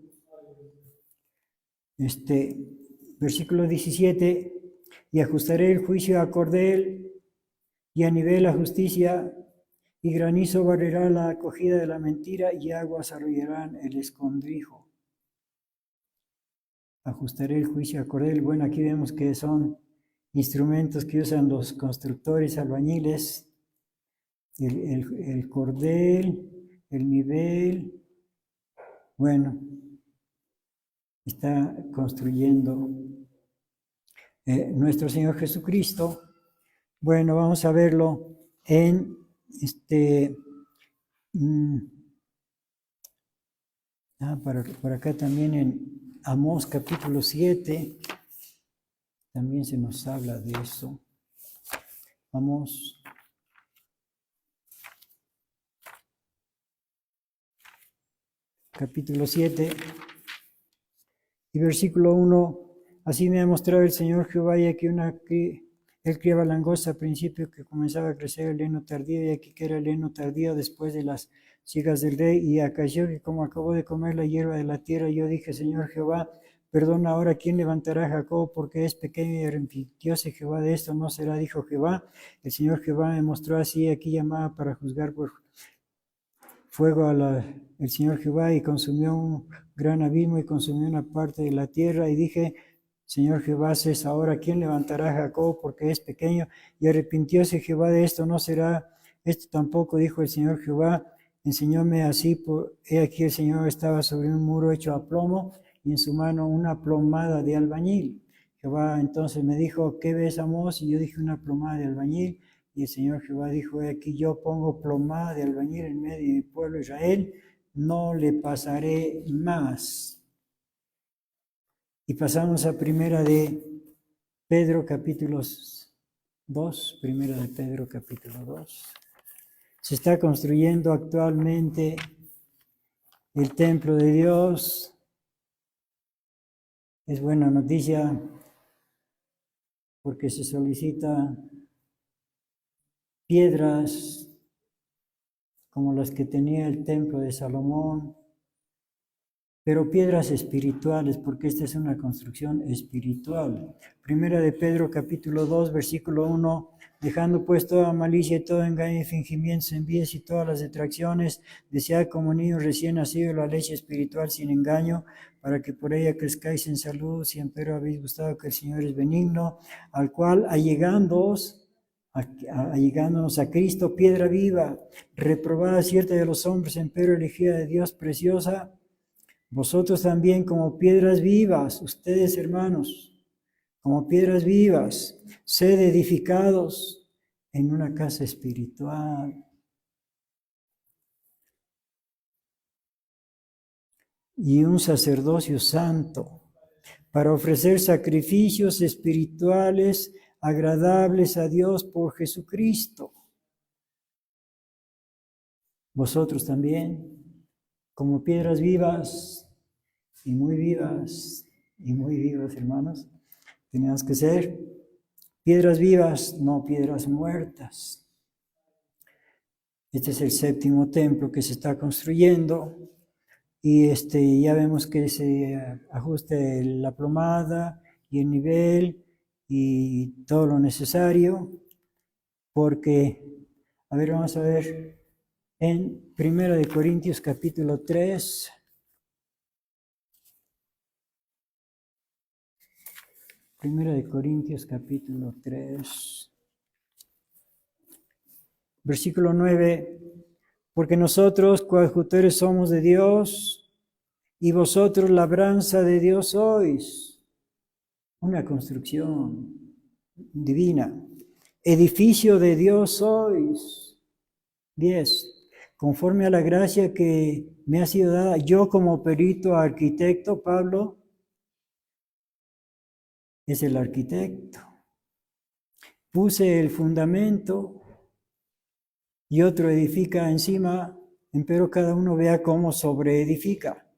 S1: Versículo 17, y ajustaré el juicio a cordel y a nivel la justicia, y granizo barrerá la acogida de la mentira y aguas arrollarán el escondrijo. Ajustaré el juicio a cordel. Bueno, aquí vemos que son instrumentos que usan los constructores, albañiles. El cordel, el nivel. Bueno, está construyendo nuestro Señor Jesucristo. Bueno, vamos a verlo en por acá también en Amós capítulo 7, también se nos habla de eso. Amós. Capítulo 7 y versículo 1. Así me ha mostrado el Señor Jehová, y aquí él criaba langosta al principio que comenzaba a crecer el heno tardío, y aquí que era el heno tardío después de las hijas del rey, y acaeció que como acabó de comer la hierba de la tierra, yo dije, Señor Jehová, perdona ahora quién levantará a Jacob, porque es pequeño, y arrepintióse Jehová de esto, no será, dijo Jehová. El Señor Jehová me mostró así, aquí llamaba para juzgar por fuego el Señor Jehová, y consumió un gran abismo y consumió una parte de la tierra, y dije, Señor Jehová, cesa ahora, ¿quién levantará a Jacob? Porque es pequeño, y arrepintióse Jehová de esto, no será esto tampoco, dijo el Señor Jehová, enseñóme así, he aquí el Señor estaba sobre un muro hecho a plomo, y en su mano una plomada de albañil. Jehová entonces me dijo, ¿qué ves, Amós? Y yo dije, una plomada de albañil. Y el Señor Jehová dijo, aquí yo pongo plomada de albañil en medio de mi pueblo Israel, no le pasaré más. Y pasamos a primera de Pedro capítulo 2, primera de Pedro capítulo 2. Se está construyendo actualmente el templo de Dios. Es buena noticia porque se solicita piedras como las que tenía el templo de Salomón, pero piedras espirituales, porque esta es una construcción espiritual. Primera de Pedro capítulo 2, versículo 1, dejando pues toda malicia y todo engaño y fingimientos, envíos y todas las detracciones, desead como niños recién nacidos la leche espiritual sin engaño, para que por ella crezcáis en salud, si empero habéis gustado que el Señor es benigno, al cual allegándonos a Cristo, piedra viva, reprobada cierta de los hombres, empero elegida de Dios, preciosa, vosotros también como piedras vivas, ustedes hermanos, como piedras vivas, sed edificados en una casa espiritual. Y un sacerdocio santo, para ofrecer sacrificios espirituales agradables a Dios por Jesucristo. Vosotros también, como piedras vivas, y muy vivas, hermanos, tenemos que ser piedras vivas, no piedras muertas. Este es el séptimo templo que se está construyendo y ya vemos que se ajusta la plomada y el nivel y todo lo necesario, porque, vamos a ver en 1 Corintios capítulo 3. Primera de Corintios capítulo 3, versículo 9, porque nosotros coadjutores somos de Dios y vosotros labranza de Dios sois, una construcción divina, edificio de Dios sois. 10. Conforme a la gracia que me ha sido dada, yo como perito arquitecto, Pablo es el arquitecto, puse el fundamento y otro edifica encima, empero cada uno vea cómo sobreedifica,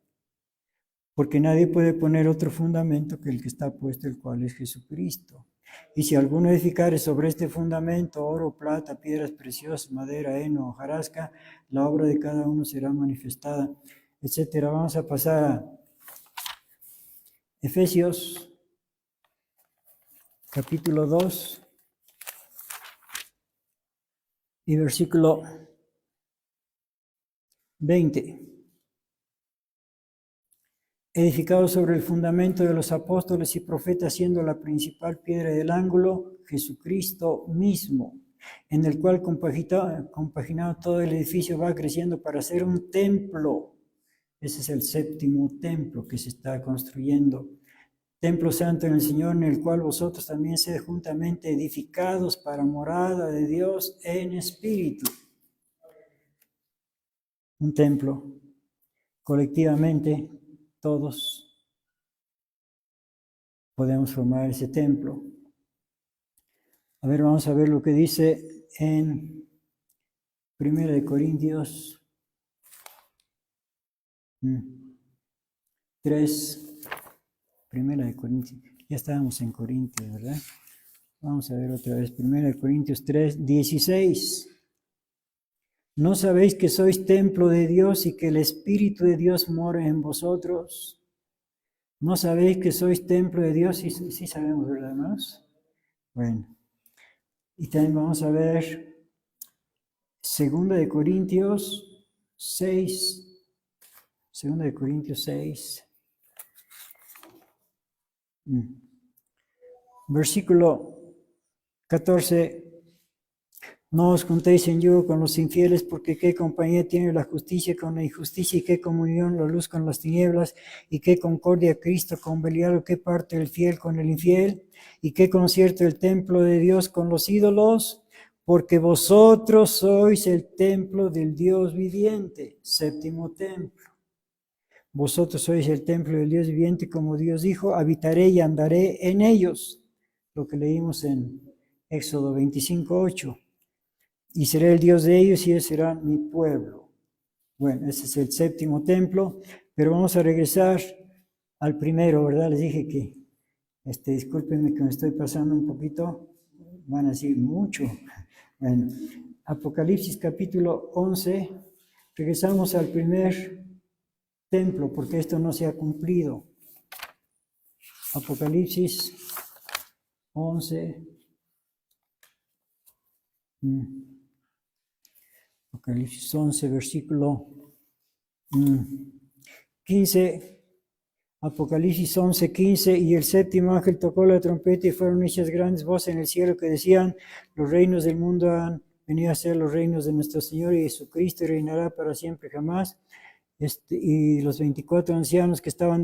S1: porque nadie puede poner otro fundamento que el que está puesto, el cual es Jesucristo. Y si alguno edificare sobre este fundamento, oro, plata, piedras preciosas, madera, heno, hojarasca, la obra de cada uno será manifestada, etc. Vamos a pasar a Efesios, capítulo 2, y versículo 20. Edificado sobre el fundamento de los apóstoles y profetas, siendo la principal piedra del ángulo, Jesucristo mismo, en el cual compaginado todo el edificio va creciendo para ser un templo. Ese es el séptimo templo que se está construyendo. Templo santo en el Señor, en el cual vosotros también sed juntamente edificados para morada de Dios en espíritu. Un templo, colectivamente, todos podemos formar ese templo. Vamos a ver lo que dice en 1 Corintios 3. 1 Corintios, ya estábamos en Corintios, ¿verdad? Vamos a ver otra vez, 1 Corintios 3, 16. ¿No sabéis que sois templo de Dios y que el Espíritu de Dios mora en vosotros? ¿No sabéis que sois templo de Dios? Sí sabemos, ¿verdad, hermanos? Bueno, y también vamos a ver 2 6. 2 Corintios 6. Versículo 14. No os juntéis en yugo con los infieles, porque qué compañía tiene la justicia con la injusticia, y qué comunión la luz con las tinieblas, y qué concordia Cristo con Belial, o qué parte el fiel con el infiel, y qué concierto el templo de Dios con los ídolos, porque vosotros sois el templo del Dios viviente. Séptimo templo. Vosotros sois el templo del Dios viviente, como Dios dijo, habitaré y andaré en ellos. Lo que leímos en Éxodo 25:8. Y seré el Dios de ellos y ellos serán mi pueblo. Bueno, ese es el séptimo templo, pero vamos a regresar al primero, ¿verdad? Les dije que, discúlpenme que me estoy pasando un poquito, van a decir mucho. Bueno, Apocalipsis capítulo 11, regresamos al primer templo, porque esto no se ha cumplido. Apocalipsis 11. Apocalipsis 11, versículo 15. Apocalipsis 11, 15. Y el séptimo ángel tocó la trompeta y fueron hechas grandes voces en el cielo que decían: los reinos del mundo han venido a ser los reinos de nuestro Señor y Jesucristo, y reinará para siempre jamás. Y los 24 ancianos que estaban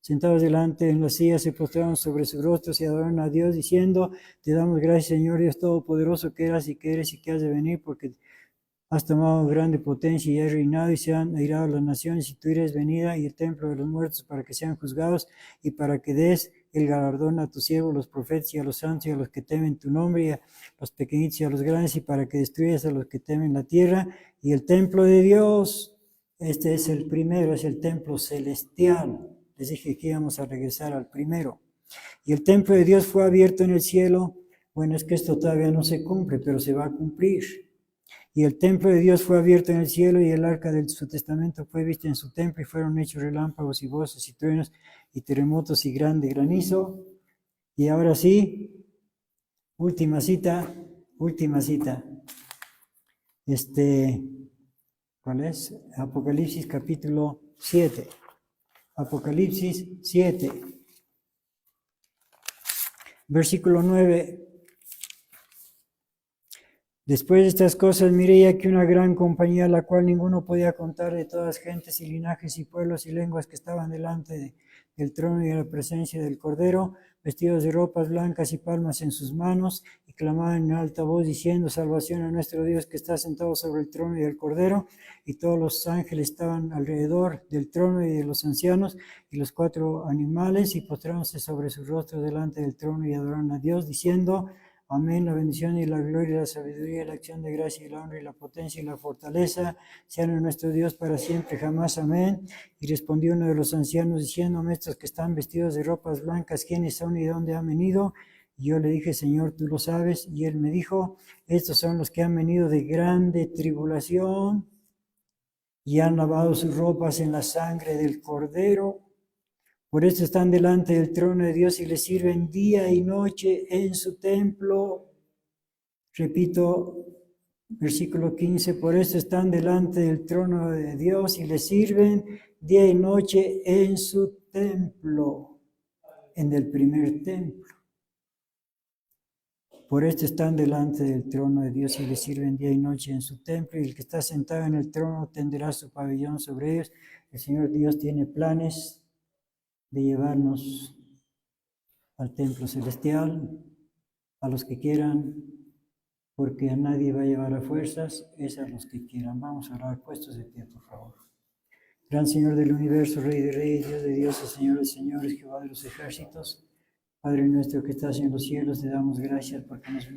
S1: sentados delante en las sillas, se postraron sobre sus rostros y adoraron a Dios, diciendo: te damos gracias, Señor Dios Todopoderoso, que eras y que eres y que has de venir, porque has tomado grande potencia y has reinado, y se han airado las naciones, y tú eres venida y el templo de los muertos, para que sean juzgados y para que des el galardón a tus siervos, los profetas, y a los santos, y a los que temen tu nombre, y a los pequeñitos y a los grandes, y para que destruyas a los que temen la tierra. Y el templo de Dios, este es el primero, es el templo celestial. Les dije que íbamos a regresar al primero. Y el templo de Dios fue abierto en el cielo. Bueno, es que esto todavía no se cumple, pero se va a cumplir. Y el templo de Dios fue abierto en el cielo, y el arca de su testamento fue vista en su templo, y fueron hechos relámpagos y voces y truenos y terremotos y grande granizo. Y ahora sí, última cita. ¿Cuál es? Apocalipsis capítulo 7. Apocalipsis 7. Versículo 9. Después de estas cosas miré aquí una gran compañía, la cual ninguno podía contar, de todas gentes y linajes y pueblos y lenguas, que estaban delante del trono y en la presencia del Cordero, vestidos de ropas blancas y palmas en sus manos, y clamaban en alta voz diciendo: salvación a nuestro Dios, que está sentado sobre el trono y del Cordero. Y todos los ángeles estaban alrededor del trono y de los ancianos y los 4 animales, y postrándose sobre sus rostros delante del trono y adoraron a Dios, diciendo: amén. La bendición y la gloria, la sabiduría, la acción de gracia y la honra y la potencia y la fortaleza sean en nuestro Dios para siempre jamás. Amén. Y respondió uno de los ancianos diciendo: estos que están vestidos de ropas blancas, ¿quiénes son y de dónde han venido? Y yo le dije: Señor, tú lo sabes. Y él me dijo: estos son los que han venido de grande tribulación y han lavado sus ropas en la sangre del Cordero. Por eso están delante del trono de Dios y le sirven día y noche en su templo. Repito, versículo 15, por eso están delante del trono de Dios y le sirven día y noche en su templo, en el primer templo. Por esto están delante del trono de Dios y le sirven día y noche en su templo, y el que está sentado en el trono tenderá su pabellón sobre ellos. El Señor Dios tiene planes de llevarnos al templo celestial, a los que quieran, porque a nadie va a llevar a fuerzas, es a los que quieran. Vamos a orar puestos de pie, por favor. Gran Señor del universo, Rey de reyes, Dios de dioses, Señor de señores, Jehová de los ejércitos, Padre nuestro que estás en los cielos, te damos gracias porque nos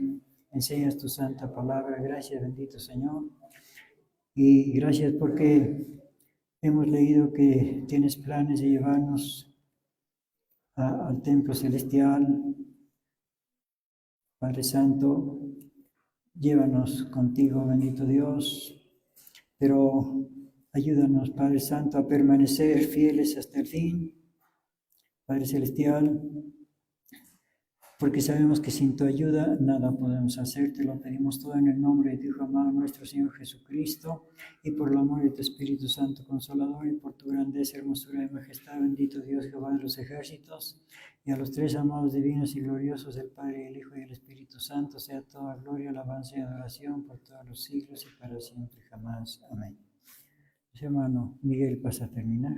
S1: enseñas tu santa palabra. Gracias, bendito Señor. Y gracias porque hemos leído que tienes planes de llevarnos al templo celestial. Padre Santo, Llévanos contigo, bendito Dios, pero ayúdanos, Padre Santo, a permanecer fieles hasta el fin, Padre Celestial, porque sabemos que sin tu ayuda nada podemos hacer. Te lo pedimos todo en el nombre de tu Hijo amado, nuestro Señor Jesucristo, y por el amor de tu Espíritu Santo Consolador, y por tu grandeza, hermosura y majestad, bendito Dios, Jehová de los ejércitos, y a los tres amados divinos y gloriosos, el Padre, el Hijo y el Espíritu Santo, sea toda gloria, alabanza y adoración por todos los siglos y para siempre jamás. Amén. Hermano Miguel pasa a terminar.